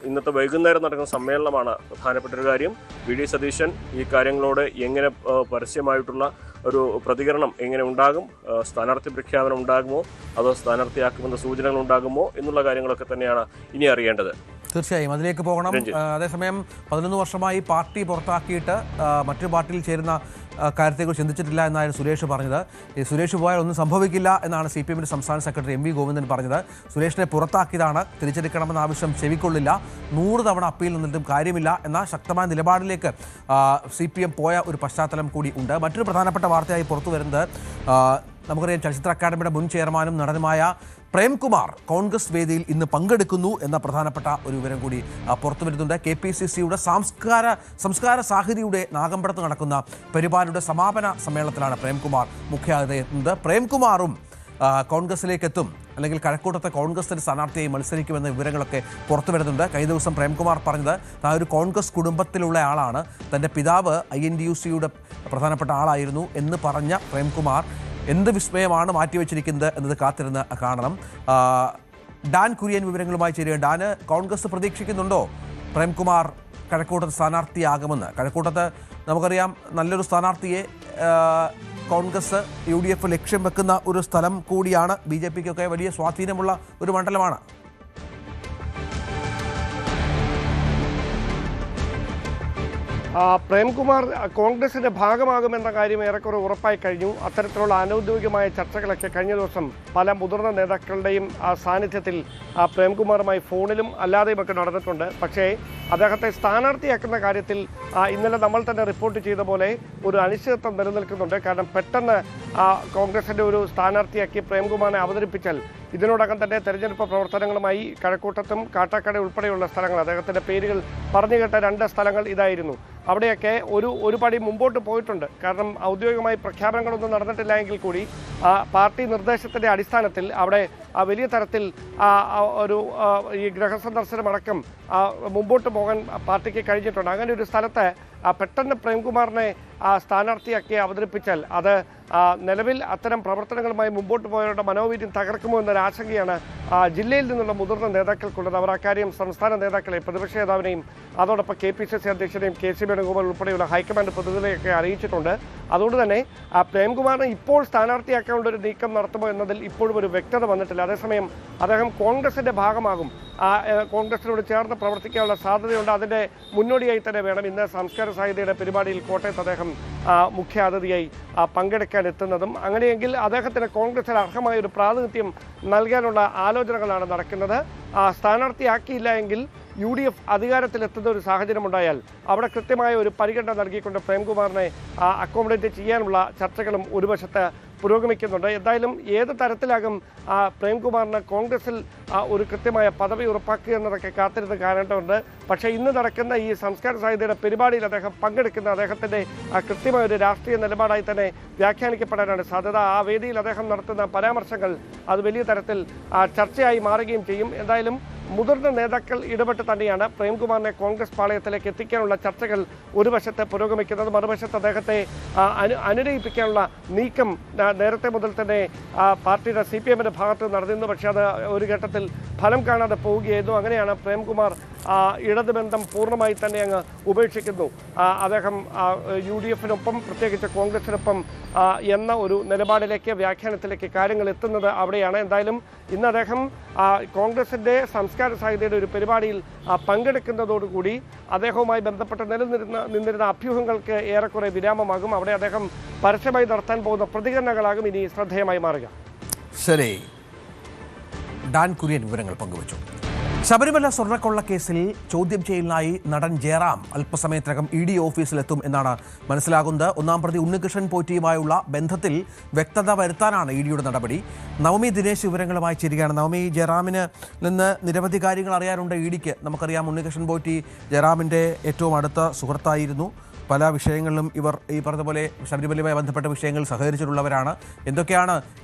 ഇന്നത്തെ വൈകുന്നേരം നടക്കുന്ന സമ്മേളനമാണ് പ്രധാനപ്പെട്ട ഒരു കാര്യം. VD സതീശൻ ഈ കാര്യങ്ങളോട് എങ്ങനെ പരസ്യമായിട്ടുള്ള ഒരു പ്രതികരണം എങ്ങനെ ഉണ്ടാകും, സ്ഥാനാർത്ഥി പ്രഖ്യാപനം ഉണ്ടാകുമോ അതോ സ്ഥാനാർത്ഥിയാക്കുമെന്ന സൂചനകൾ ഉണ്ടാകുമോ എന്നുള്ള കാര്യങ്ങളൊക്കെ തന്നെയാണ് ഇനി അറിയേണ്ടത്. തീർച്ചയായും അതിലേക്ക് പോകണം. അതേസമയം 11 വർഷമായി പാർട്ടി പുറത്താക്കിയിട്ട് മറ്റൊരു പാർട്ടിയിൽ ചേരുന്ന കാര്യത്തെക്കുറിച്ച് ചിന്തിച്ചിട്ടില്ല എന്നായിരുന്നു സുരേഷ് പറഞ്ഞത്. ഈ സുരേഷ് പോയാൽ ഒന്നും സംഭവിക്കില്ല എന്നാണ് CPM-ന്റെ സംസ്ഥാന സെക്രട്ടറി MV ഗോവിന്ദൻ പറഞ്ഞത്. സുരേഷിനെ പുറത്താക്കിയതാണ്, തിരിച്ചെടുക്കണമെന്ന ആവശ്യം ചെവിക്കൊള്ളില്ല, 100 തവണ അപ്പീൽ നിന്നിട്ടും കാര്യമില്ല എന്ന ശക്തമായ നിലപാടിലേക്ക് CPM പോയ ഒരു പശ്ചാത്തലം കൂടി ഉണ്ട്. മറ്റൊരു പ്രധാനപ്പെട്ട വാർത്തയായി പുറത്തു വരുന്നത്, നമുക്കറിയാം ചലച്ചിത്ര അക്കാദമിയുടെ മുൻ ചെയർമാനും നടനുമായ പ്രേംകുമാർ കോൺഗ്രസ് വേദിയിൽ ഇന്ന് പങ്കെടുക്കുന്നു എന്ന പ്രധാനപ്പെട്ട ഒരു വിവരം കൂടി പുറത്തു വരുന്നുണ്ട്. KPCC-യുടെ സംസ്കാര സാഹിതിയുടെ നാഗമ്പടത്ത് നടക്കുന്ന പരിപാടിയുടെ സമാപന സമ്മേളനത്തിലാണ് പ്രേംകുമാർ മുഖ്യാതിഥിയെത്തുന്നത്. പ്രേംകുമാറും കോൺഗ്രസിലേക്ക് എത്തും, അല്ലെങ്കിൽ കഴക്കൂട്ടത്തെ കോൺഗ്രസിൻ്റെ സ്ഥാനാർത്ഥിയായി മത്സരിക്കുമെന്ന വിവരങ്ങളൊക്കെ പുറത്തു വരുന്നുണ്ട്. കഴിഞ്ഞ ദിവസം പ്രേംകുമാർ പറഞ്ഞത് താൻ ഒരു കോൺഗ്രസ് കുടുംബത്തിലുള്ള ആളാണ്, തൻ്റെ പിതാവ് INDUC-യുടെ പ്രധാനപ്പെട്ട ആളായിരുന്നു എന്ന് പറഞ്ഞ പ്രേംകുമാർ എന്ത് വിസ്മയമാണ് മാറ്റിവെച്ചിരിക്കുന്നത് എന്നത് കാത്തിരുന്ന് കാണണം. ഡാൻ കുര്യൻ വിവരങ്ങളുമായി ചേരുക. ഡാന്, കോൺഗ്രസ് പ്രതീക്ഷിക്കുന്നുണ്ടോ പ്രേംകുമാർ കഴക്കൂട്ടത്ത് സ്ഥാനാർത്ഥിയാകുമെന്ന്? കഴക്കൂട്ടത്ത് നമുക്കറിയാം നല്ലൊരു സ്ഥാനാർത്ഥിയെ കോൺഗ്രസ് UDF ലക്ഷ്യം വെക്കുന്ന ഒരു സ്ഥലം കൂടിയാണ്. BJP-ക്കൊക്കെ വലിയ സ്വാധീനമുള്ള ഒരു മണ്ഡലമാണ്. പ്രേംകുമാർ കോൺഗ്രസിന്റെ ഭാഗമാകുമെന്ന കാര്യം ഏറെക്കുറെ ഉറപ്പായി കഴിഞ്ഞു. അത്തരത്തിലുള്ള അനൗദ്യോഗികമായ ചർച്ചകളൊക്കെ കഴിഞ്ഞ ദിവസം പല മുതിർന്ന നേതാക്കളുടെയും സാന്നിധ്യത്തിൽ പ്രേംകുമാറുമായി ഫോണിലും അല്ലാതെയുമൊക്കെ നടന്നിട്ടുണ്ട്. പക്ഷേ അദ്ദേഹത്തെ സ്ഥാനാർത്ഥിയാക്കുന്ന കാര്യത്തിൽ ഇന്നലെ നമ്മൾ തന്നെ റിപ്പോർട്ട് ചെയ്ത പോലെ ഒരു അനിശ്ചിതത്വം നിലനിൽക്കുന്നുണ്ട്. കാരണം പെട്ടെന്ന് കോൺഗ്രസിന്റെ ഒരു സ്ഥാനാർത്ഥിയാക്കി പ്രേംകുമാറിനെ അവതരിപ്പിച്ചാൽ ഇതിനോടകം തന്നെ തെരഞ്ഞെടുപ്പ് പ്രവർത്തനങ്ങളുമായി കഴക്കൂട്ടത്തും കാട്ടാക്കട ഉൾപ്പെടെയുള്ള സ്ഥലങ്ങൾ, അദ്ദേഹത്തിൻ്റെ പേരുകൾ പറഞ്ഞു കേട്ട 2 സ്ഥലങ്ങൾ ഇതായിരുന്നു. അവിടെയൊക്കെ ഒരു പടി മുമ്പോട്ട് പോയിട്ടുണ്ട്. കാരണം ഔദ്യോഗികമായി പ്രഖ്യാപനങ്ങളൊന്നും നടന്നിട്ടില്ല എങ്കിൽ കൂടി പാർട്ടി നിർദ്ദേശത്തിൻ്റെ അടിസ്ഥാനത്തിൽ അവിടെ വലിയ തരത്തിൽ ഒരു ഈ ഗൃഹസന്ദർശനമടക്കം മുമ്പോട്ട് പോകാൻ പാർട്ടിക്ക് കഴിഞ്ഞിട്ടുണ്ട്. അങ്ങനെ ഒരു സ്ഥലത്ത് പെട്ടെന്ന് പ്രേംകുമാറിനെ സ്ഥാനാർത്ഥിയാക്കി അവതരിപ്പിച്ചാൽ അത് നിലവിൽ അത്തരം പ്രവർത്തനങ്ങളുമായി മുമ്പോട്ട് പോയവരുടെ മനോവീര്യം തകർക്കുമോ എന്നൊരു ആശങ്കയാണ് ജില്ലയിൽ നിന്നുള്ള മുതിർന്ന നേതാക്കൾക്കുള്ളത്. അവർ അക്കാര്യം സംസ്ഥാന നേതാക്കളെ, പ്രതിപക്ഷ നേതാവിനെയും അതോടൊപ്പം KPCC അധ്യക്ഷനെയും KC വേണുഗോപാൽ ഉൾപ്പെടെയുള്ള ഹൈക്കമാൻഡ് പ്രതിനിധികളെയൊക്കെ അറിയിച്ചിട്ടുണ്ട്. അതുകൊണ്ട് തന്നെ പ്രേംകുമാറിനെ ഇപ്പോൾ സ്ഥാനാർത്ഥിയാക്കാനുള്ള ഒരു നീക്കം നടത്തുമോ എന്നതിൽ ഇപ്പോഴും ഒരു വ്യക്തത വന്നിട്ടില്ല. അതേസമയം അദ്ദേഹം കോൺഗ്രസിൻ്റെ ഭാഗമാകും, കോൺഗ്രസിനോട് ചേർന്ന് പ്രവർത്തിക്കാനുള്ള സാധ്യതയുണ്ട്. അതിൻ്റെ മുന്നോടിയായി തന്നെ വേണം ഇന്ന് സംസ്കാര സാഹിത്യയുടെ പരിപാടിയിൽ കോട്ടയത്ത് അദ്ദേഹം മുഖ്യ അതിഥിയായി പങ്കെടുക്കാൻ എത്തുന്നതും. അങ്ങനെയെങ്കിൽ അദ്ദേഹത്തിന് കോൺഗ്രസിൽ അർഹമായ ഒരു പ്രാതിനിധ്യം നൽകാനുള്ള ആലോചനകളാണ് നടക്കുന്നത്. സ്ഥാനാർത്ഥിയാക്കിയില്ല എങ്കിൽ UDF അധികാരത്തിലെത്തുന്ന ഒരു സാഹചര്യമുണ്ടായാൽ അവിടെ കൃത്യമായ ഒരു പരിഗണന നൽകിക്കൊണ്ട് പ്രേംകുമാറിനെ അക്കോമഡേറ്റ് ചെയ്യാനുള്ള ചർച്ചകളും ഒരു വശത്ത് പുരോഗമിക്കുന്നുണ്ട്. എന്തായാലും ഏത് തരത്തിലാകും പ്രേംകുമാറിന് കോൺഗ്രസിൽ ഒരു കൃത്യമായ പദവി ഉറപ്പാക്കുക എന്നതൊക്കെ കാത്തിരുന്ന് കാണേണ്ടതുണ്ട്. പക്ഷേ ഇന്ന് നടക്കുന്ന ഈ സംസ്കാര സാഹിത്യയുടെ പരിപാടിയിൽ അദ്ദേഹം പങ്കെടുക്കുന്ന അദ്ദേഹത്തിൻ്റെ കൃത്യമായ ഒരു രാഷ്ട്രീയ നിലപാടായി തന്നെ വ്യാഖ്യാനിക്കപ്പെടാനാണ് സാധ്യത. ആ വേദിയിൽ അദ്ദേഹം നടത്തുന്ന പരാമർശങ്ങൾ അത് വലിയ തരത്തിൽ ചർച്ചയായി മാറുകയും ചെയ്യും. എന്തായാലും മുതിർന്ന നേതാക്കൾ ഇടപെട്ട് തന്നെയാണ് പ്രേംകുമാറിനെ കോൺഗ്രസ് പാളയത്തിലേക്ക് എത്തിക്കാനുള്ള ചർച്ചകൾ ഒരു വശത്ത് പുരോഗമിക്കുന്നത്. മറുവശത്ത് അദ്ദേഹത്തെ അനുനയിപ്പിക്കാനുള്ള നീക്കം നേരത്തെ മുതൽ തന്നെ പാർട്ടിയുടെ CPM-ന്റെ ഭാഗത്ത് നടന്നിരുന്നു. പക്ഷേ അത് ഒരു ഘട്ടത്തിൽ ഫലം കാണാതെ പോവുകയായിരുന്നു. അങ്ങനെയാണ് പ്രേംകുമാർ ഇടതുബന്ധം പൂർണ്ണമായി തന്നെ അങ്ങ് ഉപേക്ഷിക്കുന്നു. അദ്ദേഹം UDF-നൊപ്പം പ്രത്യേകിച്ച് കോൺഗ്രസിനൊപ്പം എന്ന ഒരു നിലപാടിലേക്ക് വ്യാഖ്യാനത്തിലേക്ക് കാര്യങ്ങൾ എത്തുന്നത് അവിടെയാണ്. എന്തായാലും ഇന്ന് അദ്ദേഹം കോൺഗ്രസിൻ്റെ സംസ്കാര സാഹിത്യയുടെ ഒരു പരിപാടിയിൽ പങ്കെടുക്കുന്നതോടുകൂടി അദ്ദേഹവുമായി ബന്ധപ്പെട്ട് നിന്നിരുന്ന അഭ്യൂഹങ്ങൾക്ക് ഏറെക്കുറെ വിരാമമാകും. അവിടെ അദ്ദേഹം പരസ്യമായി നടത്താൻ പോകുന്ന പ്രതികരണങ്ങളാകും ഇനി ശ്രദ്ധേയമായി മാറുക. ശരി, ഡാൻ കുര്യൻ വിവരങ്ങൾ പങ്കുവച്ചു. ശബരിമല സ്വർണ്ണക്കൊള്ള കേസിൽ ചോദ്യം ചെയ്യലിനായി നടൻ ജയറാം അല്പസമയത്തിനകം ED ഓഫീസിലെത്തും എന്നാണ് മനസ്സിലാകുന്നത്. ഒന്നാം പ്രതി ഉണ്ണികൃഷ്ണൻ പോറ്റിയുമായുള്ള ബന്ധത്തിൽ വ്യക്തത വരുത്താനാണ് EDയുടെ നടപടി. നവമി ദിനേശ് വിവരങ്ങളുമായി ചേരുകയാണ്. നവമി, ജയറാമിന് നിന്ന് നിരവധി കാര്യങ്ങൾ അറിയാനുണ്ട് EDക്ക്. നമുക്കറിയാം, ഉണ്ണികൃഷ്ണൻ പോറ്റി ജയറാമിൻ്റെ ഏറ്റവും അടുത്ത സുഹൃത്തായിരുന്നു. പല വിഷയങ്ങളിലും ഇവർ ഈ പറഞ്ഞതുപോലെ ശബരിമലയുമായി ബന്ധപ്പെട്ട വിഷയങ്ങൾ സഹകരിച്ചിട്ടുള്ളവരാണ്.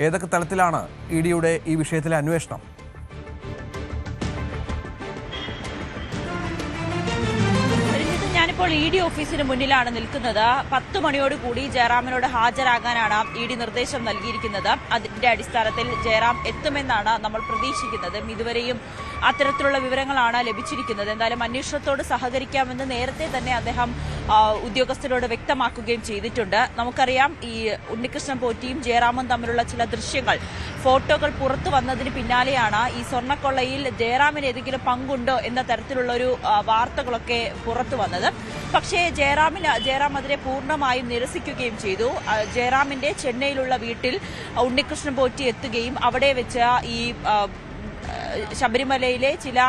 ഏതൊക്കെ തലത്തിലാണ് EDയുടെ ഈ വിഷയത്തിലെ അന്വേഷണം? ഞാനിപ്പോൾ ED ഓഫീസിന് മുന്നിലാണ് നിൽക്കുന്നത്. 10 മണിയോടുകൂടി ജയറാമിനോട് ഹാജരാകാനാണ് ED നിർദ്ദേശം നൽകിയിരിക്കുന്നത്. അതിന്റെ അടിസ്ഥാനത്തിൽ ജയറാം എത്തുമെന്നാണ് നമ്മൾ പ്രതീക്ഷിക്കുന്നത്. ഇതുവരെയും അത്തരത്തിലുള്ള വിവരങ്ങളാണ് ലഭിച്ചിരിക്കുന്നത്. എന്തായാലും അന്വേഷണത്തോട് സഹകരിക്കാമെന്ന് നേരത്തെ തന്നെ അദ്ദേഹം ഉദ്യോഗസ്ഥരോട് വ്യക്തമാക്കുകയും ചെയ്തിട്ടുണ്ട്. നമുക്കറിയാം, ഈ ഉണ്ണികൃഷ്ണൻ പോറ്റിയും ജയറാമും തമ്മിലുള്ള ചില ദൃശ്യങ്ങൾ, ഫോട്ടോകൾ പുറത്തു വന്നതിന് പിന്നാലെയാണ് ഈ സ്വർണ്ണക്കൊള്ളയിൽ ജയറാമിന് ഏതെങ്കിലും പങ്കുണ്ടോ എന്ന തരത്തിലുള്ള ഒരു വാർത്തകളൊക്കെ പുറത്തു വന്നത്. പക്ഷേ ജയറാം അതിനെ പൂർണ്ണമായും നിരസിക്കുകയും ചെയ്തു. ജയറാമിന്റെ ചെന്നൈയിലുള്ള വീട്ടിൽ ഉണ്ണികൃഷ്ണൻ പോറ്റി എത്തുകയും അവിടെ വെച്ച് ഈ ശബരിമലയിലെ ചില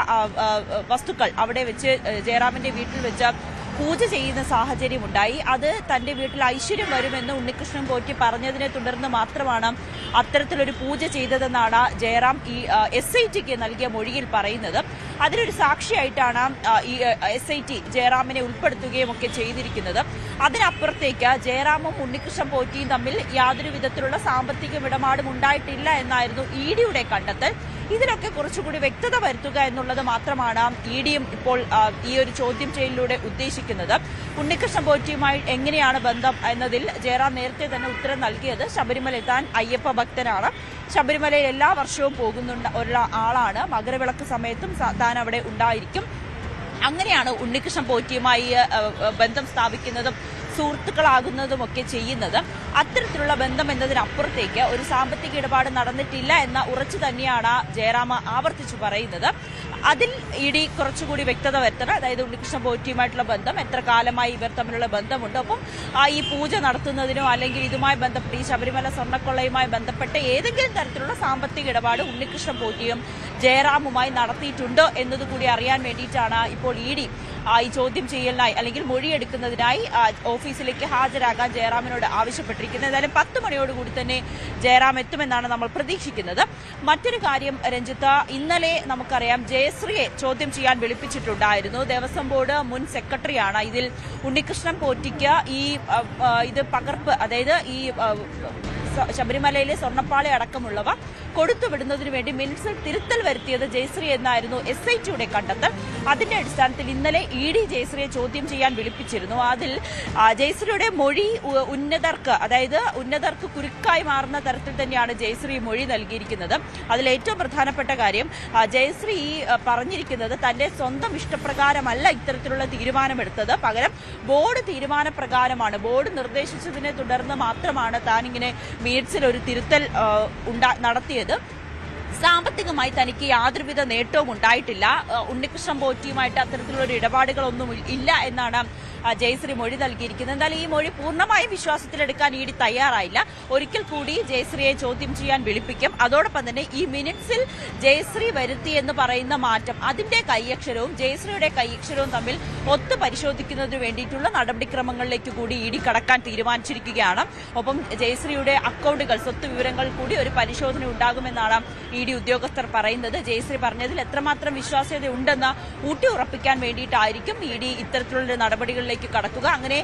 വസ്തുക്കൾ അവിടെ വെച്ച് ജയറാമിന്റെ വീട്ടിൽ വെച്ച് പൂജ ചെയ്യുന്ന സാഹചര്യമുണ്ടായി. അത് തന്റെ വീട്ടിൽ ഐശ്വര്യം വരുമെന്ന് ഉണ്ണികൃഷ്ണൻ പോറ്റി പറഞ്ഞതിനെ തുടർന്ന് മാത്രമാണ് അത്തരത്തിലൊരു പൂജ ചെയ്തതെന്നാണ് ജയറാം ഈ SITക്ക് നൽകിയ മൊഴിയിൽ പറയുന്നത്. അതിനൊരു സാക്ഷിയായിട്ടാണ് ഈ SIT ജയറാമിനെ ഉൾപ്പെടുത്തുകയും ഒക്കെ ചെയ്തിരിക്കുന്നത്. അതിനപ്പുറത്തേക്ക് ജയറാമും ഉണ്ണികൃഷ്ണൻ പോറ്റിയും തമ്മിൽ യാതൊരു വിധത്തിലുള്ള സാമ്പത്തിക ഇടപാടും ഉണ്ടായിട്ടില്ല എന്നായിരുന്നു EDയുടെ കണ്ടെത്തൽ. ഇതിലൊക്കെ കുറച്ചുകൂടി വ്യക്തത വരുത്തുക എന്നുള്ളത് മാത്രമാണ് EDയും ഇപ്പോൾ ഈ ഒരു ചോദ്യം ചെയ്യലിലൂടെ ഉദ്ദേശിക്കുന്നത്. ഉണ്ണികൃഷ്ണൻ പോറ്റിയുമായി എങ്ങനെയാണ് ബന്ധം എന്നതിൽ ജയറാം നേരത്തെ തന്നെ ഉത്തരം നൽകിയത്. ശബരിമല താൻ അയ്യപ്പ ഭക്തനാണ്, ശബരിമലയിൽ എല്ലാ വർഷവും പോകുന്ന ആളാണ്, മകരവിളക്ക് സമയത്തും താൻ അവിടെ ഉണ്ടായിരിക്കും. അങ്ങനെയാണ് ഉണ്ണികൃഷ്ണൻ പോറ്റിയുമായി ബന്ധം സ്ഥാപിക്കുന്നതും സുഹൃത്തുക്കളാകുന്നതുമൊക്കെ ചെയ്യുന്നത്. അത്തരത്തിലുള്ള ബന്ധം എന്നതിനപ്പുറത്തേക്ക് ഒരു സാമ്പത്തിക ഇടപാട് നടന്നിട്ടില്ല എന്ന ഉറച്ചു തന്നെയാണ് ജയറാം ആവർത്തിച്ചു പറയുന്നത്. അതിൽ ED കുറച്ചുകൂടി വ്യക്തത വരുത്തണം. അതായത് ഉണ്ണികൃഷ്ണൻ പോറ്റിയുമായിട്ടുള്ള ബന്ധം, എത്ര കാലമായി ഇവർ തമ്മിലുള്ള ബന്ധമുണ്ട്, ഒപ്പം ഈ പൂജ നടത്തുന്നതിനോ അല്ലെങ്കിൽ ഇതുമായി ബന്ധപ്പെട്ട് ഈ ശബരിമല സ്വർണ്ണക്കൊള്ളയുമായി ബന്ധപ്പെട്ട് ഏതെങ്കിലും തരത്തിലുള്ള സാമ്പത്തിക ഇടപാട് ഉണ്ണികൃഷ്ണൻ പോറ്റിയും ജയറാമുമായി നടത്തിയിട്ടുണ്ടോ എന്നതുകൂടി അറിയാൻ വേണ്ടിയിട്ടാണ് ഇപ്പോൾ ED ഈ ചോദ്യം ചെയ്യലിനായി അല്ലെങ്കിൽ മൊഴിയെടുക്കുന്നതിനായി ഓഫീസിലേക്ക് ഹാജരാകാൻ ജയറാമിനോട് ആവശ്യപ്പെട്ടിരിക്കുന്നത്. എന്തായാലും 10 മണിയോടുകൂടി തന്നെ ജയറാം എത്തുമെന്നാണ് നമ്മൾ പ്രതീക്ഷിക്കുന്നത്. മറ്റൊരു കാര്യം രഞ്ജിത്ത്, ഇന്നലെ നമുക്കറിയാം ജയശ്രീയെ ചോദ്യം ചെയ്യാൻ വിളിപ്പിച്ചിട്ടുണ്ടായിരുന്നു. ദേവസ്വം ബോർഡ് മുൻ സെക്രട്ടറിയാണ്. ഇതിൽ ഉണ്ണികൃഷ്ണൻ പോറ്റിക്ക് ഇത് പകർപ്പ്, അതായത് ഈ ശബരിമലയിലെ സ്വർണ്ണപ്പാളി അടക്കമുള്ളവ കൊടുത്തുവിടുന്നതിന് വേണ്ടി മിനിറ്റ്സിൽ തിരുത്തൽ വരുത്തിയത് ജയശ്രീ എന്നായിരുന്നു SITയുടെ കണ്ടെത്തൽ. അതിന്റെ അടിസ്ഥാനത്തിൽ ഇന്നലെ ED ജയശ്രീയെ ചോദ്യം ചെയ്യാൻ വിളിപ്പിച്ചിരുന്നു. അതിൽ ജയശ്രീയുടെ മൊഴി ഉന്നതർക്ക് കുരുക്കായി മാറുന്ന തരത്തിൽ തന്നെയാണ് ജയശ്രീ മൊഴി നൽകിയിരിക്കുന്നത്. അതിൽ ഏറ്റവും പ്രധാനപ്പെട്ട കാര്യം ജയശ്രീ പറഞ്ഞിരിക്കുന്നത് തന്റെ സ്വന്തം ഇഷ്ടപ്രകാരമല്ല ഇത്തരത്തിലുള്ള തീരുമാനമെടുത്തത്, പകരം ബോർഡ് തീരുമാനപ്രകാരമാണ്, ബോർഡ് നിർദ്ദേശിച്ചതിനെ തുടർന്ന് മാത്രമാണ് താൻ ഇങ്ങനെ മിനിറ്റ്സിൽ ഒരു തിരുത്തൽ നടത്തിയത്. സാമ്പത്തികമായി തനിക്ക് യാതൊരുവിധ നേട്ടവും ഉണ്ടായിട്ടില്ല, ഉണ്ണികൃഷ്ണൻ പോറ്റിയുമായിട്ട് അത്തരത്തിലുള്ള ഒരു ഇടപാടുകളൊന്നും ഇല്ല എന്നാണ് ജയശ്രീ മൊഴി നൽകിയിരിക്കുന്നത്. എന്നാൽ ഈ മൊഴി പൂർണ്ണമായും വിശ്വാസത്തിലെടുക്കാൻ ED തയ്യാറായില്ല. ഒരിക്കൽ കൂടി ജയശ്രീയെ ചോദ്യം ചെയ്യാൻ വിളിപ്പിക്കും. അതോടൊപ്പം തന്നെ ഈ മിനിറ്റ്സിൽ ജയശ്രീ വരുത്തി എന്ന് പറയുന്ന മാറ്റം, അതിന്റെ കൈയക്ഷരവും ജയശ്രീയുടെ കൈയക്ഷരവും തമ്മിൽ ഒത്തു പരിശോധിക്കുന്നതിന് വേണ്ടിയിട്ടുള്ള നടപടിക്രമങ്ങളിലേക്ക് കൂടി ED കടക്കാൻ തീരുമാനിച്ചിരിക്കുകയാണ്. ഒപ്പം ജയശ്രീയുടെ അക്കൗണ്ടുകൾ, സ്വത്ത് വിവരങ്ങൾ കൂടി ഒരു പരിശോധന ഉണ്ടാകുമെന്നാണ് ED ഉദ്യോഗസ്ഥർ പറയുന്നത്. ജയശ്രീ പറഞ്ഞതിൽ എത്രമാത്രം വിശ്വാസ്യത ഉണ്ടെന്ന് ഊട്ടി ഉറപ്പിക്കാൻ വേണ്ടിയിട്ടായിരിക്കും ED ഇത്തരത്തിലുള്ള നടപടികളിലേക്ക് കടക്കുക. അങ്ങനെ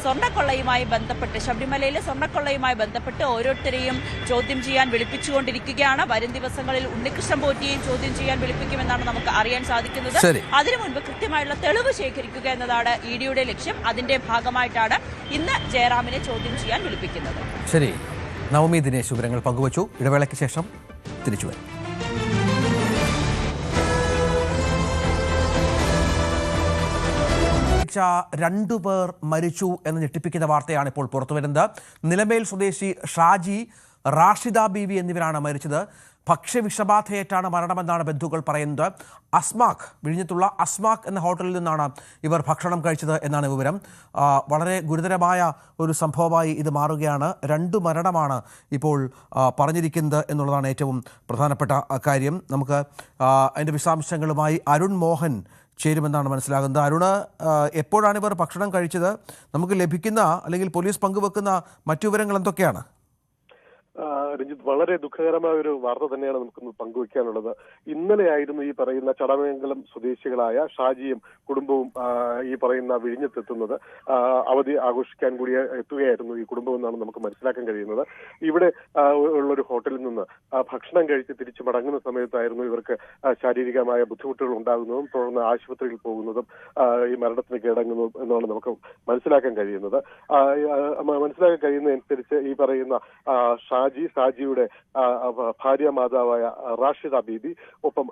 സ്വർണ്ണക്കൊള്ളയുമായി ബന്ധപ്പെട്ട്, ശബരിമലയിലെ സ്വർണ്ണക്കൊള്ളയുമായി ബന്ധപ്പെട്ട് ഓരോരുത്തരെയും ചോദ്യം ചെയ്യാൻ വിളിപ്പിച്ചുകൊണ്ടിരിക്കുകയാണ്. വരും ദിവസങ്ങളിൽ ഉണ്ണികൃഷ്ണൻ പോറ്റിയെയും ചോദ്യം ചെയ്യാൻ വിളിപ്പിക്കുമെന്നാണ് നമുക്ക് അറിയാൻ സാധിക്കുന്നത്. അതിനു മുൻപ് കൃത്യമായുള്ള തെളിവ് ശേഖരിക്കുക എന്നതാണ് EDയുടെ ലക്ഷ്യം. അതിന്റെ ഭാഗമായിട്ടാണ് ഇന്ന് ജയറാമിനെ ചോദ്യം ചെയ്യാൻ വിളിപ്പിക്കുന്നത്. ശരി, നവമി ദിനേശ് വിവരങ്ങൾ പങ്കുവച്ചു. ഇടവേളയ്ക്ക് ശേഷം തിരിച്ചു വരും. 2 പേർ മരിച്ചു എന്ന ഞെട്ടിപ്പിക്കുന്ന വാർത്തയാണ് ഇപ്പോൾ പുറത്തുവരുന്നത്. നിലമേൽ സ്വദേശി ഷാജി, റാഷിദ ബീവി എന്നിവരാണ് മരിച്ചത്. ഭക്ഷ്യവിഷബാധയേറ്റാണ് മരണമെന്നാണ് ബന്ധുക്കൾ പറയുന്നത്. വിഴിഞ്ഞത്തുള്ള അസ്മാക് എന്ന ഹോട്ടലിൽ നിന്നാണ് ഇവർ ഭക്ഷണം കഴിച്ചത് എന്നാണ് വിവരം. വളരെ ഗുരുതരമായ ഒരു സംഭവമായി ഇത് മാറുകയാണ്. 2 മരണമാണ് ഇപ്പോൾ പറഞ്ഞിരിക്കുന്നത് എന്നുള്ളതാണ് ഏറ്റവും പ്രധാനപ്പെട്ട കാര്യം. നമുക്ക് അതിൻ്റെ വിശദാംശങ്ങളുമായി അരുൺ മോഹൻ ചേരുമെന്നാണ് മനസ്സിലാകുന്നത്. അരുണ്, എപ്പോഴാണ് ഇവർ ഭക്ഷണം കഴിച്ചത്? നമുക്ക് ലഭിക്കുന്ന അല്ലെങ്കിൽ പോലീസ് പങ്കുവെക്കുന്ന മറ്റു വിവരങ്ങൾ എന്തൊക്കെയാണ്? രഞ്ജിത്ത്, വളരെ ദുഃഖകരമായ ഒരു വാർത്ത തന്നെയാണ് നമുക്കൊന്ന് പങ്കുവയ്ക്കാനുള്ളത്. ഇന്നലെയായിരുന്നു ഈ പറയുന്ന ചടയമംഗലം സ്വദേശികളായ ഷാജിയും കുടുംബവും ഈ പറയുന്ന വിഴിഞ്ഞത്തെത്തുന്നത്. അവധി ആഘോഷിക്കാൻ കൂടി എത്തുകയായിരുന്നു ഈ കുടുംബം എന്നാണ് നമുക്ക് മനസ്സിലാക്കാൻ കഴിയുന്നത്. ഇവിടെ ഉള്ളൊരു ഹോട്ടലിൽ നിന്ന് ഭക്ഷണം കഴിച്ച് തിരിച്ചു മടങ്ങുന്ന സമയത്തായിരുന്നു ഇവർക്ക് ശാരീരികമായ ബുദ്ധിമുട്ടുകൾ ഉണ്ടാകുന്നതും തുടർന്ന് ആശുപത്രിയിൽ പോകുന്നതും ഈ മരണത്തിന് കീഴടങ്ങുന്നതും എന്നാണ് നമുക്ക് മനസ്സിലാക്കാൻ കഴിയുന്നത്. മനസ്സിലാക്കാൻ കഴിയുന്നതനുസരിച്ച് ഈ പറയുന്ന ഷാജിയുടെ ഭാര്യ മാതാവായ റാഷിദ ബീബി, ഒപ്പം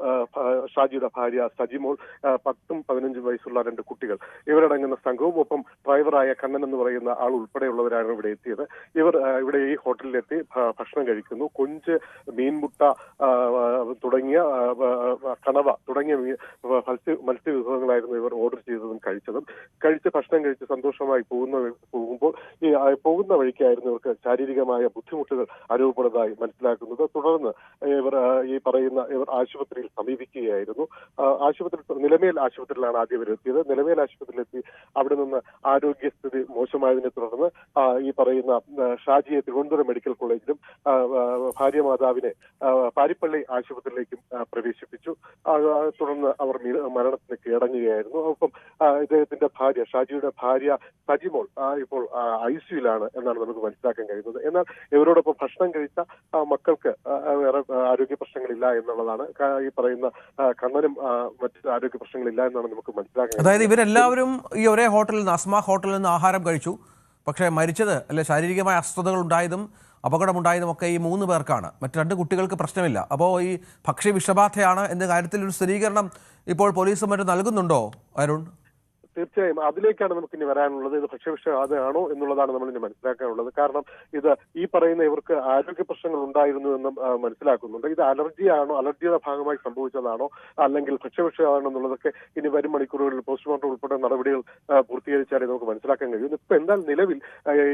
ഷാജിയുടെ ഭാര്യ സജിമോൾ, 10ഉം 15ഉം വയസ്സുള്ള 2 കുട്ടികൾ, ഇവരടങ്ങുന്ന സംഘവും ഒപ്പം ഡ്രൈവറായ കണ്ണൻ എന്ന് പറയുന്ന ആൾ ഉൾപ്പെടെയുള്ളവരാണ് ഇവിടെ എത്തിയത്. ഇവർ ഇവിടെ ഈ ഹോട്ടലിലെത്തി ഭക്ഷണം കഴിക്കുന്നു. കൊഞ്ച്, മീൻമുട്ട തുടങ്ങിയ കണവ തുടങ്ങിയ മത്സ്യവിഭവങ്ങളായിരുന്നു ഇവർ ഓർഡർ ചെയ്തതും കഴിച്ച് ഭക്ഷണം കഴിച്ച് സന്തോഷമായി പോകുമ്പോൾ പോകുന്ന വഴിക്കായിരുന്നു ഇവർക്ക് ശാരീരികമായ ബുദ്ധിമുട്ടുകൾ അനുഭവപ്പെടുന്നതായി മനസ്സിലാക്കുന്നത്. തുടർന്ന് ഇവർ ആശുപത്രിയിൽ സമീപിക്കുകയായിരുന്നു. നിലമേൽ ആശുപത്രിയിലാണ് ആദ്യം ഇവരെത്തിയത്. നിലമേൽ ആശുപത്രിയിലെത്തി അവിടെ നിന്ന് ആരോഗ്യസ്ഥിതി മോശമായതിനെ തുടർന്ന് ഈ പറയുന്ന ഷാജിയെ തിരുവനന്തപുരം മെഡിക്കൽ കോളേജിലും ഭാര്യ മാതാവിനെ പാരിപ്പള്ളി ആശുപത്രിയിലേക്കും പ്രവേശിപ്പിച്ചു. തുടർന്ന് അവർ മരണത്തിന് കീഴടങ്ങുകയായിരുന്നു. ഒപ്പം ഇദ്ദേഹത്തിന്റെ ഭാര്യ, ഷാജിയുടെ ഭാര്യ സജിമോൾ ഇപ്പോൾ ICUയിലാണ് എന്നാണ് നമുക്ക് മനസ്സിലാക്കാൻ കഴിയുന്നത്. എന്നാൽ ഇവരോടൊപ്പം ഭക്ഷണം കഴിച്ച മക്കൾക്ക് വേറെ ആരോഗ്യ പ്രശ്നങ്ങളില്ല എന്നുള്ളതാണ്. ഈ പറയുന്ന കണ്ണനും മറ്റ് ആരോഗ്യ പ്രശ്നങ്ങളില്ല എന്നാണ് നമുക്ക് മനസ്സിലാക്കാൻ. അതായത് ഇവരെല്ലാവരും ഈ ഒരേ ഹോട്ടലിൽ നിന്ന്, അസ്മാക് ഹോട്ടലിൽ നിന്ന് ആഹാരം കഴിച്ചു. പക്ഷേ മരിച്ചത്, അല്ലെ, ശാരീരികമായ അസ്വസ്ഥതകൾ ഉണ്ടായതും അപകടമുണ്ടായതും ഒക്കെ ഈ 3 പേർക്കാണ്. മറ്റ് 2 കുട്ടികൾക്ക് പ്രശ്നമില്ല. അപ്പോൾ ഈ ഭക്ഷ്യവിഷബാധയാണ് എന്ന കാര്യത്തിൽ ഒരു സ്ഥിരീകരണം ഇപ്പോൾ പോലീസും മറ്റും നൽകുന്നുണ്ടോ അരുൺ? തീർച്ചയായും അതിലേക്കാണ് നമുക്ക് ഇനി വരാനുള്ളത്. ഇത് ഭക്ഷ്യവിഷബാധയാണോ എന്നുള്ളതാണ് നമ്മൾ ഇനി മനസ്സിലാക്കാനുള്ളത്. കാരണം ഇത് ഈ പറയുന്ന ഇവർക്ക് ആരോഗ്യ പ്രശ്നങ്ങൾ ഉണ്ടായിരുന്നു എന്നും മനസ്സിലാക്കുന്നുണ്ട്. ഇത് അലർജിയാണോ, അലർജിയുടെ ഭാഗമായി സംഭവിച്ചതാണോ, അല്ലെങ്കിൽ ഭക്ഷ്യവിഷമാണോ എന്നുള്ളതൊക്കെ ഇനി വരും മണിക്കൂറുകളിൽ പോസ്റ്റ്മോർട്ടം ഉൾപ്പെടെ നടപടികൾ പൂർത്തീകരിച്ചാലേ നമുക്ക് മനസ്സിലാക്കാൻ കഴിയും. ഇപ്പൊ എന്നാൽ നിലവിൽ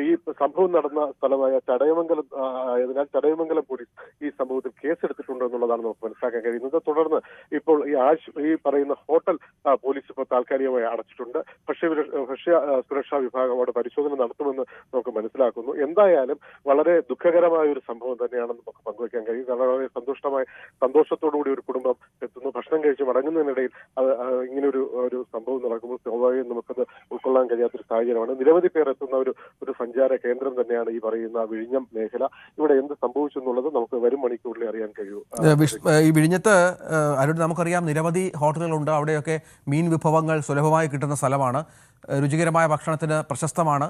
ഈ സംഭവം നടന്ന സ്ഥലമായ ചടയമംഗലം ആയതിനാൽ ചടയമംഗലം പോലീസ് ഈ സംഭവത്തിൽ കേസെടുത്തിട്ടുണ്ട് എന്നുള്ളതാണ് നമുക്ക് മനസ്സിലാക്കാൻ കഴിയുന്നത്. തുടർന്ന് ഇപ്പോൾ ഈ പറയുന്ന ഹോട്ടൽ പോലീസ് ഇപ്പോൾ താൽക്കാലികമായി അടച്ചിട്ടുണ്ട്. ഭക്ഷ്യ സുരക്ഷാ വിഭാഗം അവിടെ പരിശോധന നടത്തുമെന്ന് നമുക്ക് മനസ്സിലാക്കുന്നു. എന്തായാലും വളരെ ദുഃഖകരമായ ഒരു സംഭവം തന്നെയാണെന്ന് നമുക്ക് പങ്കുവയ്ക്കാൻ കഴിയും. കാരണം വളരെ സന്തോഷത്തോടുകൂടി ഒരു കുടുംബം എത്തുന്നു, ഭക്ഷണം കഴിച്ച് മടങ്ങുന്നതിനിടയിൽ ഇങ്ങനെ ഒരു സംഭവം നടക്കുമ്പോൾ സ്വാഭാവികം നമുക്കത് ഉൾക്കൊള്ളാൻ കഴിയാത്തൊരു സാഹചര്യമാണ്. നിരവധി പേർ എത്തുന്ന ഒരു സഞ്ചാര കേന്ദ്രം തന്നെയാണ് ഈ പറയുന്ന വിഴിഞ്ഞം മേഖല. ഇവിടെ എന്ത് സംഭവിച്ചു എന്നുള്ളത് നമുക്ക് വരും മണിക്കൂറിൽ അറിയാൻ കഴിയൂ. ഈ വിഴിഞ്ഞത്ത് അരുൺ, നമുക്കറിയാം നിരവധി ഹോട്ടലുകളുണ്ട്. അവിടെയൊക്കെ മീൻ വിഭവങ്ങൾ സുലഭമായി കിട്ടുന്ന സ്ഥലമാണ്. രുചികരമായ ഭക്ഷണത്തിന് പ്രശസ്തമാണ്.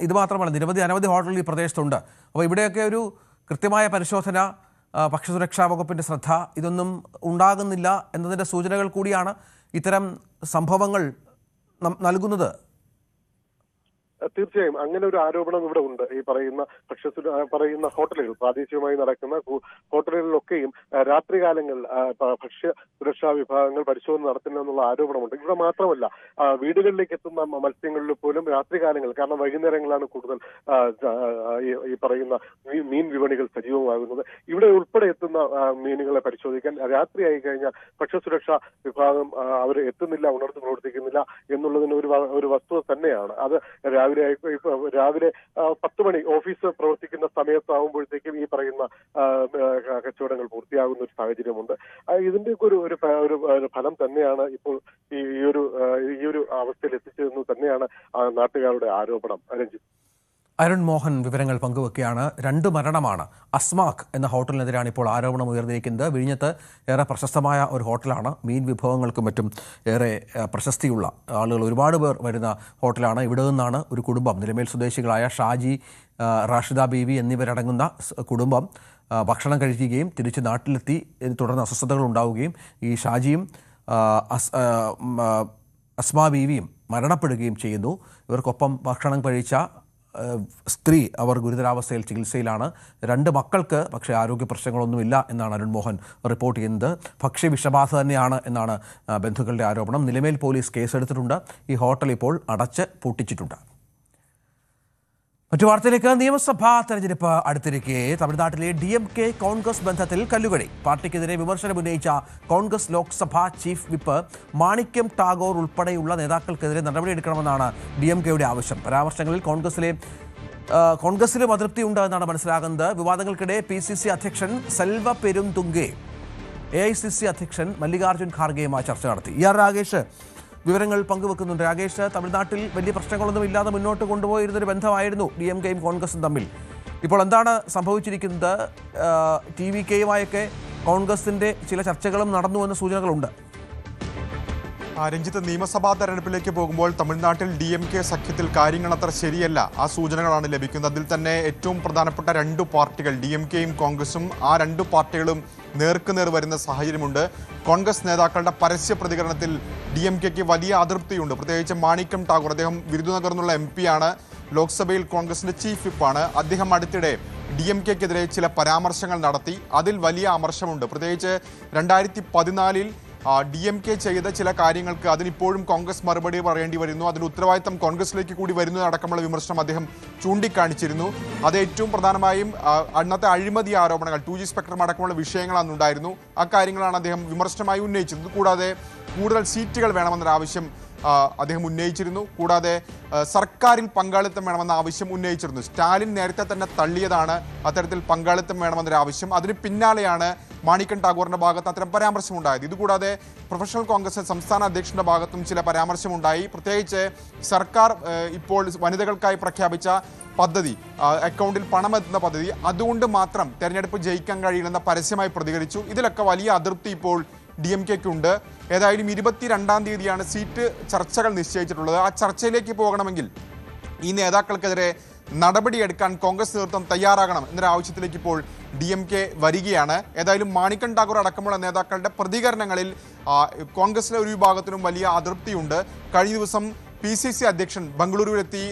ഇത് മാത്രമല്ല, അനവധി ഹോട്ടലുകൾ ഈ പ്രദേശത്തുണ്ട്. അപ്പോൾ ഇവിടെയൊക്കെ ഒരു കൃത്യമായ പരിശോധന, ഭക്ഷ്യസുരക്ഷാ വകുപ്പിൻ്റെ ശ്രദ്ധ, ഇതൊന്നും ഉണ്ടാകുന്നില്ല എന്നതിൻ്റെ സൂചനകൾ കൂടിയാണ് ഇത്തരം സംഭവങ്ങൾ നൽകുന്നത്. തീർച്ചയായും അങ്ങനെ ഒരു ആരോപണം ഇവിടെ ഉണ്ട്. ഈ പറയുന്ന ഹോട്ടലുകൾ, പ്രാദേശികമായി നടക്കുന്ന ഹോട്ടലുകളിലൊക്കെയും രാത്രികാലങ്ങളിൽ ഭക്ഷ്യ സുരക്ഷാ വിഭാഗങ്ങൾ പരിശോധന നടത്തുന്നില്ല എന്നുള്ള ആരോപണമുണ്ട്. ഇവിടെ മാത്രമല്ല, വീടുകളിലേക്ക് എത്തുന്ന മത്സ്യങ്ങളിൽ പോലും രാത്രികാലങ്ങൾ, കാരണം വൈകുന്നേരങ്ങളാണ് കൂടുതൽ ഈ പറയുന്ന മീൻ വിപണികൾ സജീവമാകുന്നത്. ഇവിടെ ഉൾപ്പെടെ എത്തുന്ന മീനുകളെ പരിശോധിക്കാൻ രാത്രിയായി കഴിഞ്ഞാൽ ഭക്ഷ്യസുരക്ഷാ വിഭാഗം അവർ എത്തുന്നില്ല, ഉണർന്നു പ്രവർത്തിക്കുന്നില്ല എന്നുള്ളതിന് ഒരു വസ്തുത തന്നെയാണ്. അത് രാവിലെ 10 മണി ഓഫീസ് പ്രവർത്തിക്കുന്ന സമയത്താവുമ്പോഴത്തേക്കും ഈ പറയുന്ന കച്ചവടങ്ങൾ പൂർത്തിയാകുന്ന ഒരു സാഹചര്യമുണ്ട്. ഇതിന്റെ ഒരു ഫലം തന്നെയാണ് ഇപ്പോൾ ഈ ഒരു അവസ്ഥയിൽ എത്തിച്ചതെന്ന് തന്നെയാണ് നാട്ടുകാരുടെ ആരോപണം. രഞ്ജിത്ത്, അരുൺ മോഹൻ വിവരങ്ങൾ പങ്കുവെക്കുകയാണ്. 2 മരണമാണ്. അസ്മാക് എന്ന ഹോട്ടലിനെതിരാണ് ഇപ്പോൾ ആരോപണം ഉയർന്നിരിക്കുന്നത്. വിഴിഞ്ഞത്ത് ഏറെ പ്രശസ്തമായ ഒരു ഹോട്ടലാണ്. മീൻ വിഭവങ്ങൾക്കും മറ്റും ഏറെ പ്രശസ്തിയുള്ള ആളുകൾ ഒരുപാട് പേർ വരുന്ന ഹോട്ടലാണ്. ഇവിടെ നിന്നാണ് ഒരു കുടുംബം, നിലമേൽ സ്വദേശികളായ ഷാജി, റാഷിദ ബീവി എന്നിവരടങ്ങുന്ന കുടുംബം ഭക്ഷണം കഴിക്കുകയും തിരിച്ച് നാട്ടിലെത്തി. തുടർന്ന് അസ്വസ്ഥതകൾ ഉണ്ടാവുകയും ഈ ഷാജിയും അസ്മാ ബീവിയും മരണപ്പെടുകയും ചെയ്യുന്നു. ഇവർക്കൊപ്പം ഭക്ഷണം കഴിച്ച സ്ത്രീ അവർ ഗുരുതരാവസ്ഥയിൽ ചികിത്സയിലാണ്. 2 മക്കൾക്ക് പക്ഷേ ആരോഗ്യ പ്രശ്നങ്ങളൊന്നുമില്ല എന്നാണ് അരുൺ മോഹൻ റിപ്പോർട്ട് ചെയ്യുന്നത്. ഭക്ഷ്യവിഷബാധ തന്നെയാണ് എന്നാണ് ബന്ധുക്കളുടെ ആരോപണം. നിലമേൽ പോലീസ് കേസെടുത്തിട്ടുണ്ട്. ഈ ഹോട്ടൽ ഇപ്പോൾ അടച്ച് പൂട്ടിച്ചിട്ടുണ്ട്. മറ്റു വാർത്തയിലേക്ക്. നിയമസഭാ തെരഞ്ഞെടുപ്പ് അടുത്തിരിക്കെ തമിഴ്നാട്ടിലെ DMK കോൺഗ്രസ് ബന്ധത്തിൽ കല്ലുകടി. പാർട്ടിക്കെതിരെ വിമർശനം ഉന്നയിച്ച കോൺഗ്രസ് ലോക്സഭാ ചീഫ് വിപ്പ് മാണിക്യം ടാഗോർ ഉൾപ്പെടെയുള്ള നേതാക്കൾക്കെതിരെ നടപടിയെടുക്കണമെന്നാണ് DMKയുടെ ആവശ്യം. പരാമർശങ്ങളിൽ കോൺഗ്രസിലും അതൃപ്തിയുണ്ട് എന്നാണ് മനസ്സിലാകുന്നത്. വിവാദങ്ങൾക്കിടെ PCC അധ്യക്ഷൻ സെൽവ പെരുംതുങ്കെ AICC അധ്യക്ഷൻ മല്ലികാർജ്ജുൻ ഖാർഗെയുമായി ചർച്ച നടത്തി. രാകേഷ് വിവരങ്ങൾ പങ്കുവെക്കുന്നുണ്ട്. രാകേഷ്, തമിഴ്നാട്ടിൽ വലിയ പ്രശ്നങ്ങളൊന്നും ഇല്ലാതെ മുന്നോട്ട് കൊണ്ടുപോയിരുന്നൊരു ബന്ധമായിരുന്നു DMKയും കോൺഗ്രസും തമ്മിൽ. ഇപ്പോൾ എന്താണ് സംഭവിച്ചിരിക്കുന്നത്? TVKയുമായൊക്കെ കോൺഗ്രസിൻ്റെ ചില ചർച്ചകളും നടന്നുവെന്ന സൂചനകളുണ്ട്. രഞ്ജിത്ത്, നിയമസഭാ തെരഞ്ഞെടുപ്പിലേക്ക് പോകുമ്പോൾ തമിഴ്നാട്ടിൽ DMK സഖ്യത്തിൽ കാര്യങ്ങൾ അത്ര ശരിയല്ല, ആ സൂചനകളാണ് ലഭിക്കുന്നത്. അതിൽ തന്നെ ഏറ്റവും പ്രധാനപ്പെട്ട 2 പാർട്ടികൾ DMKയും കോൺഗ്രസും, ആ 2 പാർട്ടികളും നേർക്കുനേർ വരുന്ന സാഹചര്യമുണ്ട്. കോൺഗ്രസ് നേതാക്കളുടെ പരസ്യ പ്രതികരണത്തിൽ DMKയ്ക്ക് വലിയ അതൃപ്തിയുണ്ട്. പ്രത്യേകിച്ച് മാണിക്യം ടാഗോർ, അദ്ദേഹം വിരുദുനഗറിൽ നിന്നുള്ള MP ആണ്, ലോക്സഭയിൽ കോൺഗ്രസിന്റെ ചീഫ് വിപ്പാണ്. അദ്ദേഹം അടുത്തിടെ DMKയ്ക്കെതിരെ ചില പരാമർശങ്ങൾ നടത്തി. അതിൽ വലിയ അമർശമുണ്ട്. പ്രത്യേകിച്ച് 2014 DMK ചെയ്ത ചില കാര്യങ്ങൾക്ക് അതിനിപ്പോഴും കോൺഗ്രസ് മറുപടി പറയേണ്ടി വരുന്നു. അതിന് ഉത്തരവാദിത്തം കോൺഗ്രസിലേക്ക് കൂടി വരുന്നതടക്കമുള്ള വിമർശനം അദ്ദേഹം ചൂണ്ടിക്കാണിച്ചിരുന്നു. അത് ഏറ്റവും പ്രധാനമായും അന്നത്തെ അഴിമതി ആരോപണങ്ങൾ, 2G സ്പെക്ട്രം അടക്കമുള്ള വിഷയങ്ങളാണ് ഉണ്ടായിരുന്നു. ആ കാര്യങ്ങളാണ് അദ്ദേഹം വിമർശനമായി ഉന്നയിച്ചത്. കൂടാതെ കൂടുതൽ സീറ്റുകൾ വേണമെന്നൊരു ആവശ്യം അദ്ദേഹം ഉന്നയിച്ചിരുന്നു. കൂടാതെ സർക്കാരിൽ പങ്കാളിത്തം വേണമെന്ന ആവശ്യം ഉന്നയിച്ചിരുന്നു. സ്റ്റാലിൻ നേരത്തെ തന്നെ തള്ളിയതാണ് അത്തരത്തിൽ പങ്കാളിത്തം വേണമെന്നൊരു ആവശ്യം. അതിന് പിന്നാലെയാണ് മാണിക്യം ടാഗോറിന്റെ ഭാഗത്ത് അത്തരം പരാമർശമുണ്ടായത്. ഇതുകൂടാതെ പ്രൊഫഷണൽ കോൺഗ്രസ് സംസ്ഥാന അധ്യക്ഷന്റെ ഭാഗത്തും ചില പരാമർശമുണ്ടായി. പ്രത്യേകിച്ച് സർക്കാർ ഇപ്പോൾ വനിതകൾക്കായി പ്രഖ്യാപിച്ച പദ്ധതി, അക്കൗണ്ടിൽ പണമെത്തുന്ന പദ്ധതി, അതുകൊണ്ട് മാത്രം തെരഞ്ഞെടുപ്പ് ജയിക്കാൻ കഴിയില്ലെന്ന പരസ്യമായി പ്രതികരിച്ചു. ഇതിലൊക്കെ വലിയ അതൃപ്തി ഇപ്പോൾ DMKയ്ക്കുണ്ട്. ഏതായാലും 22-ാം തീയതിയാണ് സീറ്റ് ചർച്ചകൾ നിശ്ചയിച്ചിട്ടുള്ളത്. ആ ചർച്ചയിലേക്ക് പോകണമെങ്കിൽ ഈ നേതാക്കൾക്കെതിരെ നടപടിയെടുക്കാൻ കോൺഗ്രസ് നേതൃത്വം തയ്യാറാകണം എന്നൊരു ആവശ്യത്തിലേക്ക് ഇപ്പോൾ DMK വരികയാണ്. ഏതായാലും മാണിക്യം ടാഗോർ അടക്കമുള്ള നേതാക്കളുടെ പ്രതികരണങ്ങളിൽ കോൺഗ്രസിലെ ഒരു വിഭാഗത്തിനും വലിയ അതൃപ്തിയുണ്ട്. കഴിഞ്ഞ ദിവസം PCC അധ്യക്ഷൻ ബംഗളൂരുവിലെത്തി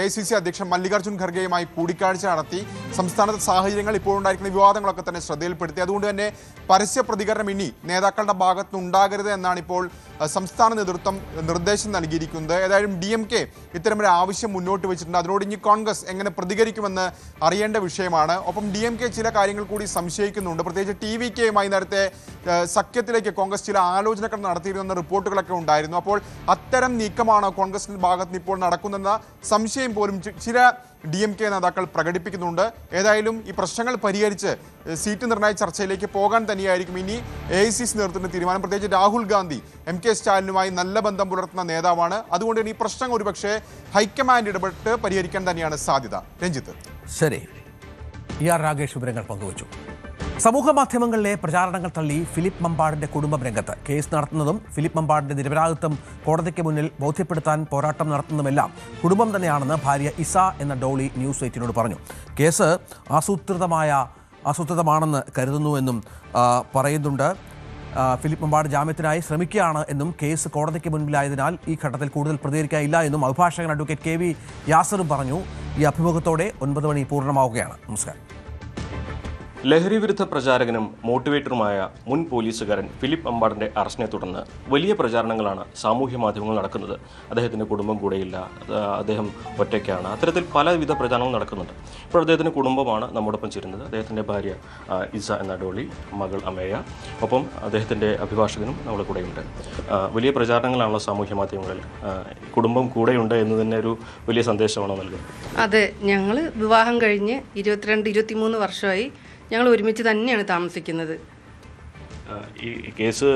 AICC അധ്യക്ഷൻ മല്ലികാർജ്ജുൻ ഖർഗെയുമായി കൂടിക്കാഴ്ച നടത്തി. സംസ്ഥാനത്തെ സാഹചര്യങ്ങൾ ഇപ്പോഴുണ്ടായിരിക്കുന്ന വിവാദങ്ങളൊക്കെ തന്നെ ശ്രദ്ധയിൽപ്പെടുത്തി. അതുകൊണ്ട് തന്നെ പരസ്യ പ്രതികരണം ഇനി നേതാക്കളുടെ ഭാഗത്ത് ഉണ്ടാകരുത് എന്നാണ് ഇപ്പോൾ സംസ്ഥാന നേതൃത്വം നിർദ്ദേശം നൽകിയിരിക്കുന്നത്. ഏതായാലും DMK ഇത്തരമൊരു ആവശ്യം മുന്നോട്ട് വെച്ചിട്ടുണ്ട്. അതിനോട് ഇനി കോൺഗ്രസ് എങ്ങനെ പ്രതികരിക്കുമെന്ന് അറിയേണ്ട വിഷയമാണ്. ഒപ്പം DMK ചില കാര്യങ്ങൾ കൂടി സംശയിക്കുന്നുണ്ട്. പ്രത്യേകിച്ച് TVKയുമായി നേരത്തെ സഖ്യത്തിലേക്ക് കോൺഗ്രസ് ചില ആലോചനകൾ നടത്തിയിരുന്ന റിപ്പോർട്ടുകളൊക്കെ ഉണ്ടായിരുന്നു. അപ്പോൾ അത്തരം നീക്കമാണോ കോൺഗ്രസ് കോൺഗ്രസിന്റെ ഭാഗത്ത് നിന്ന് ഇപ്പോൾ നടക്കുന്നെന്ന സംശയം പോലും ചില DMK നേതാക്കൾ പ്രകടിപ്പിക്കുന്നുണ്ട്. ഏതായാലും ഈ പ്രശ്നങ്ങൾ പരിഹരിച്ച് സീറ്റ് നിർണയ ചർച്ചയിലേക്ക് പോകാൻ തന്നെയായിരിക്കും ഇനി AICC നേതൃത്വത്തിന്റെ തീരുമാനം. പ്രത്യേകിച്ച് രാഹുൽ ഗാന്ധി MK സ്റ്റാലിനുമായി നല്ല ബന്ധം പുലർത്തുന്ന നേതാവാണ്. അതുകൊണ്ട് തന്നെ ഈ പ്രശ്നം ഒരുപക്ഷെ ഹൈക്കമാൻഡ് ഇടപെട്ട് പരിഹരിക്കാൻ തന്നെയാണ് സാധ്യത. രഞ്ജിത്ത്. ശരി, ER രാഗേഷ് വിവരങ്ങൾ പങ്കുവച്ചു. സമൂഹ മാധ്യമങ്ങളിലെ പ്രചാരണങ്ങൾ തള്ളി ഫിലിപ്പ് മമ്പാടിന്റെ കുടുംബം രംഗത്ത്. കേസ് നടത്തുന്നതും ഫിലിപ്പ് മമ്പാടിന്റെ നിരപരാധിത്വം കോടതിക്ക് മുന്നിൽ ബോധ്യപ്പെടുത്താൻ പോരാട്ടം നടത്തുന്നതുമെല്ലാം കുടുംബം തന്നെയാണെന്ന് ഭാര്യ ഇസ എന്ന ഡോളി ന്യൂസ് 8 പറഞ്ഞു. കേസ് ആസൂത്രിതമാണെന്ന് കരുതുന്നുവെന്നും പറയുന്നുണ്ട്. ഫിലിപ്പ് മമ്പാട് ജാമ്യത്തിനായി ശ്രമിക്കുകയാണ് എന്നും കേസ് കോടതിക്ക് മുൻപിലായതിനാൽ ഈ ഘട്ടത്തിൽ കൂടുതൽ പ്രതികരിക്കാനില്ല എന്നും അഭിഭാഷകൻ അഡ്വക്കേറ്റ് KV യാസറും പറഞ്ഞു. ഈ അഭിമുഖത്തോടെ 9 മണി പൂർണ്ണമാവുകയാണ്. നമസ്കാരം. ലഹരി വിരുദ്ധ പ്രചാരകനും മോട്ടിവേറ്ററുമായ മുൻ പോലീസുകാരൻ ഫിലിപ്പ് മമ്പാടിന്റെ അറസ്റ്റിനെ തുടർന്ന് വലിയ പ്രചാരണങ്ങളാണ് സാമൂഹ്യ മാധ്യമങ്ങൾ നടക്കുന്നത്. അദ്ദേഹത്തിന്റെ കുടുംബം കൂടെയില്ല, അദ്ദേഹം ഒറ്റയ്ക്കാണ്, അത്തരത്തിൽ പലവിധ പ്രചാരണങ്ങൾ നടക്കുന്നുണ്ട്. ഇപ്പോൾ അദ്ദേഹത്തിന്റെ കുടുംബമാണ് നമ്മോടൊപ്പം ചേരുന്നത്. അദ്ദേഹത്തിന്റെ ഭാര്യ ഇസ എന്ന ഡോളി, മകൾ അമേയ, ഒപ്പം അദ്ദേഹത്തിന്റെ അഭിഭാഷകനും നമ്മുടെ കൂടെയുണ്ട്. വലിയ പ്രചാരണങ്ങളാണല്ലോ സാമൂഹ്യ മാധ്യമങ്ങളിൽ. കുടുംബം കൂടെയുണ്ട് എന്ന് തന്നെ ഒരു വലിയ സന്ദേശമാണോ നൽകുന്നത്? അതെ, ഞങ്ങൾ വിവാഹം കഴിഞ്ഞ് 22-23 വർഷമായി ഞങ്ങൾ ഒരുമിച്ച് തന്നെയാണ് താമസിക്കുന്നത്. ഈ കേസ്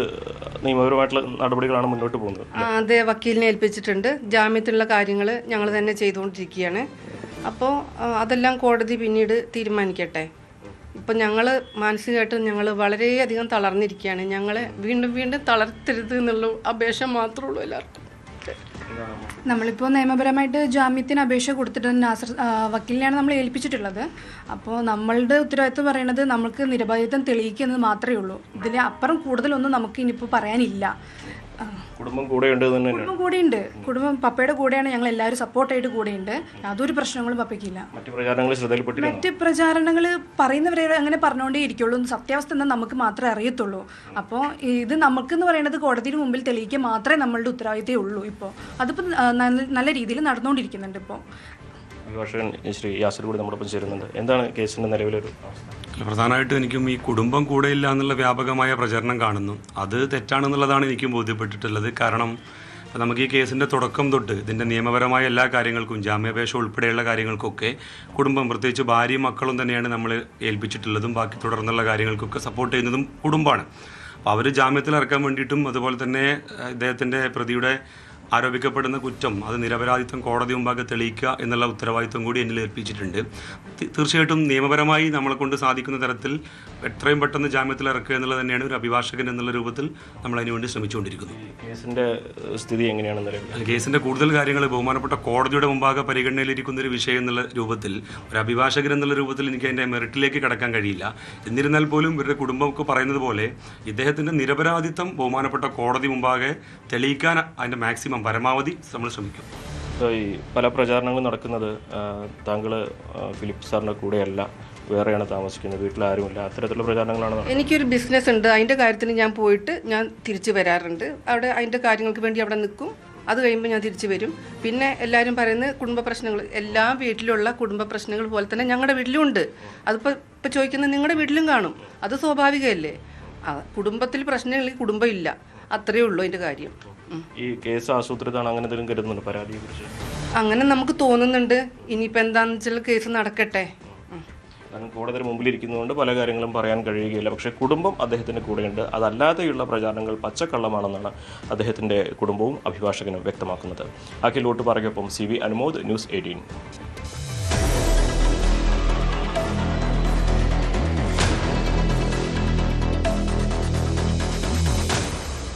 നിയമപരമായിട്ടുള്ള നടപടികളാണ് മുന്നോട്ട് പോകുന്നത്. അതെ, വക്കീലിനെ ഏൽപ്പിച്ചിട്ടുണ്ട്. ജാമ്യത്തിലുള്ള കാര്യങ്ങൾ ഞങ്ങൾ തന്നെ ചെയ്തുകൊണ്ടിരിക്കുകയാണ്. അപ്പോൾ അതെല്ലാം കോടതി പിന്നീട് തീരുമാനിക്കട്ടെ. ഇപ്പം ഞങ്ങൾ മാനസികമായിട്ട് ഞങ്ങൾ വളരെയധികം തളർന്നിരിക്കുകയാണ്. ഞങ്ങളെ വീണ്ടും വീണ്ടും തളർത്തരുത് എന്നുള്ള അപേക്ഷ മാത്രമേ ഉള്ളൂ എല്ലാവർക്കും. നമ്മളിപ്പോൾ നിയമപരമായിട്ട് ജാമ്യത്തിന് അപേക്ഷ കൊടുത്തിട്ട് വക്കീലിനെയാണ് നമ്മൾ ഏൽപ്പിച്ചിട്ടുള്ളത്. അപ്പോൾ നമ്മളുടെ ഉത്തരവാദിത്വം പറയുന്നത് നമുക്ക് നിരപരാധിത്വം തെളിയിക്കുന്നത് മാത്രമേ ഉള്ളൂ. ഇതിൽ അപ്പുറം കൂടുതലൊന്നും നമുക്ക് ഇനിയിപ്പോൾ പറയാനില്ല. കുടുംബം കൂടെയുണ്ട്. കുടുംബം കൂടെയുണ്ട്. കുടുംബം പപ്പയുടെ കൂടെയാണ്. ഞങ്ങൾ എല്ലാവരും സപ്പോർട്ടായിട്ട് കൂടെയുണ്ട്. യാതൊരു പ്രശ്നങ്ങളും പപ്പയ്ക്കില്ല. മറ്റ് പ്രചാരണങ്ങൾ പറയുന്നവരെ അങ്ങനെ പറഞ്ഞുകൊണ്ടേ ഇരിക്കുള്ളൂ. സത്യാവസ്ഥ എന്നാൽ നമുക്ക് മാത്രമേ അറിയത്തുള്ളൂ. അപ്പോൾ ഇത് നമുക്കെന്ന് പറയുന്നത് കോടതിയുടെ മുമ്പിൽ തെളിയിക്കുക മാത്രമേ നമ്മളുടെ ഉത്തരവാദിത്തമേ ഉള്ളൂ. ഇപ്പോൾ അതിപ്പോൾ നല്ല രീതിയിൽ നടന്നുകൊണ്ടിരിക്കുന്നുണ്ട്. ഇപ്പോൾ അഭിഭാഷകൻ ശ്രീ യാസർ കൂടി നമ്മോടൊപ്പം ചേരുന്നുണ്ട്. എന്താണ് കേസിന്റെ നിലവിലൊരു? പ്രധാനമായിട്ടും എനിക്കും ഈ കുടുംബം കൂടെയില്ല എന്നുള്ള വ്യാപകമായ പ്രചരണം കാണുന്നു. അത് തെറ്റാണെന്നുള്ളതാണ് എനിക്കും ബോധ്യപ്പെട്ടിട്ടുള്ളത്. കാരണം നമുക്ക് ഈ കേസിൻ്റെ തുടക്കം തൊട്ട് ഇതിൻ്റെ നിയമപരമായ എല്ലാ കാര്യങ്ങൾക്കും, ജാമ്യാപേക്ഷ ഉൾപ്പെടെയുള്ള കാര്യങ്ങൾക്കൊക്കെ കുടുംബം, പ്രത്യേകിച്ച് ഭാര്യയും മക്കളും തന്നെയാണ് നമ്മൾ ഏൽപ്പിച്ചിട്ടുള്ളതും. ബാക്കി തുടർന്നുള്ള കാര്യങ്ങൾക്കൊക്കെ സപ്പോർട്ട് ചെയ്യുന്നതും കുടുംബമാണ്. അപ്പോൾ അവർ ജാമ്യത്തിൽ ഇറക്കാൻ വേണ്ടിയിട്ടും അതുപോലെ തന്നെ ഇദ്ദേഹത്തിൻ്റെ പ്രതിയുടെ ആരോപിക്കപ്പെടുന്ന കുറ്റം അത് നിരപരാധിത്വം കോടതി മുമ്പാകെ തെളിയിക്കുക എന്നുള്ള ഉത്തരവാദിത്വം കൂടി എന്നിൽ ഏൽപ്പിച്ചിട്ടുണ്ട്. തീർച്ചയായിട്ടും നിയമപരമായി നമ്മളെ കൊണ്ട് സാധിക്കുന്ന തരത്തിൽ എത്രയും പെട്ടെന്ന് ജാമ്യത്തിൽ ഇറക്കുക എന്നുള്ളത് തന്നെയാണ് ഒരു അഭിഭാഷകൻ എന്നുള്ള രൂപത്തിൽ നമ്മൾ അതിനുവേണ്ടി ശ്രമിച്ചുകൊണ്ടിരിക്കുന്നത്. കേസിന്റെ സ്ഥിതി എങ്ങനെയാണ്? കേസിന്റെ കൂടുതൽ കാര്യങ്ങൾ ബഹുമാനപ്പെട്ട കോടതിയുടെ മുമ്പാകെ പരിഗണനയിലിരിക്കുന്ന ഒരു വിഷയം എന്നുള്ള രൂപത്തിൽ, ഒരു അഭിഭാഷകൻ എന്നുള്ള രൂപത്തിൽ എനിക്ക് അതിൻ്റെ മെറിറ്റിലേക്ക് കടക്കാൻ കഴിയില്ല. എന്നിരുന്നാൽ പോലും ഇവരുടെ കുടുംബമൊക്കെ പറയുന്നത് പോലെ ഇദ്ദേഹത്തിൻ്റെ നിരപരാധിത്വം ബഹുമാനപ്പെട്ട കോടതി മുമ്പാകെ തെളിയിക്കാൻ അതിൻ്റെ മാക്സിമം പരമാവധി നമ്മൾ ശ്രമിക്കും. ഈ പല പ്രചാരണങ്ങളും നടക്കുന്നത് താങ്കൾ ഫിലിപ്പ് സാറിൻ്റെ കൂടെയല്ല, വേറെയാണ് താമസിക്കുന്നത്, വീട്ടിലാരുമില്ല, അത്തരത്തിലുള്ള പ്രചാരണങ്ങളാണ്. എനിക്കൊരു ബിസിനസ് ഉണ്ട്. അതിൻ്റെ കാര്യത്തിന് ഞാൻ പോയിട്ട് ഞാൻ തിരിച്ചു വരാറുണ്ട്. അവിടെ അതിൻ്റെ കാര്യങ്ങൾക്ക് വേണ്ടി അവിടെ നിൽക്കും. അത് കഴിയുമ്പോൾ ഞാൻ തിരിച്ചു വരും. പിന്നെ എല്ലാവരും പറയുന്നത് കുടുംബ പ്രശ്നങ്ങൾ, എല്ലാ വീട്ടിലുള്ള കുടുംബ പ്രശ്നങ്ങൾ പോലെ തന്നെ ഞങ്ങളുടെ വീട്ടിലും ഉണ്ട്. അതിപ്പോൾ ചോദിക്കുന്നത് നിങ്ങളുടെ വീട്ടിലും കാണും. അത് സ്വാഭാവികമല്ലേ. കുടുംബത്തിൽ പ്രശ്നങ്ങളിൽ കുടുംബം ഇല്ല, അത്രയേ ഉള്ളൂ അതിൻ്റെ കാര്യം. ഈ കേസ് ആസൂത്രിതമാണ് അങ്ങനെ എന്തെങ്കിലും കരുതുന്നുണ്ട് പരാതിയെ കുറിച്ച്? അങ്ങനെ നമുക്ക് തോന്നുന്നുണ്ട്. ഇനിയിപ്പോൾ എന്താണെന്ന് വെച്ചാൽ കേസ് നടക്കട്ടെ. കാരണം കോടതി മുമ്പിലിരിക്കുന്നതുകൊണ്ട് പല കാര്യങ്ങളും പറയാൻ കഴിയുകയില്ല. പക്ഷേ കുടുംബം അദ്ദേഹത്തിൻ്റെ കൂടെയുണ്ട്. അതല്ലാതെയുള്ള പ്രചാരണങ്ങൾ പച്ചക്കള്ളമാണെന്നാണ് അദ്ദേഹത്തിൻ്റെ കുടുംബവും അഭിഭാഷകനും വ്യക്തമാക്കുന്നത്. അഖിൽ വോട്ടുപാറയ്ക്കൊപ്പം CV അനുമോദ്, ന്യൂസ് 18.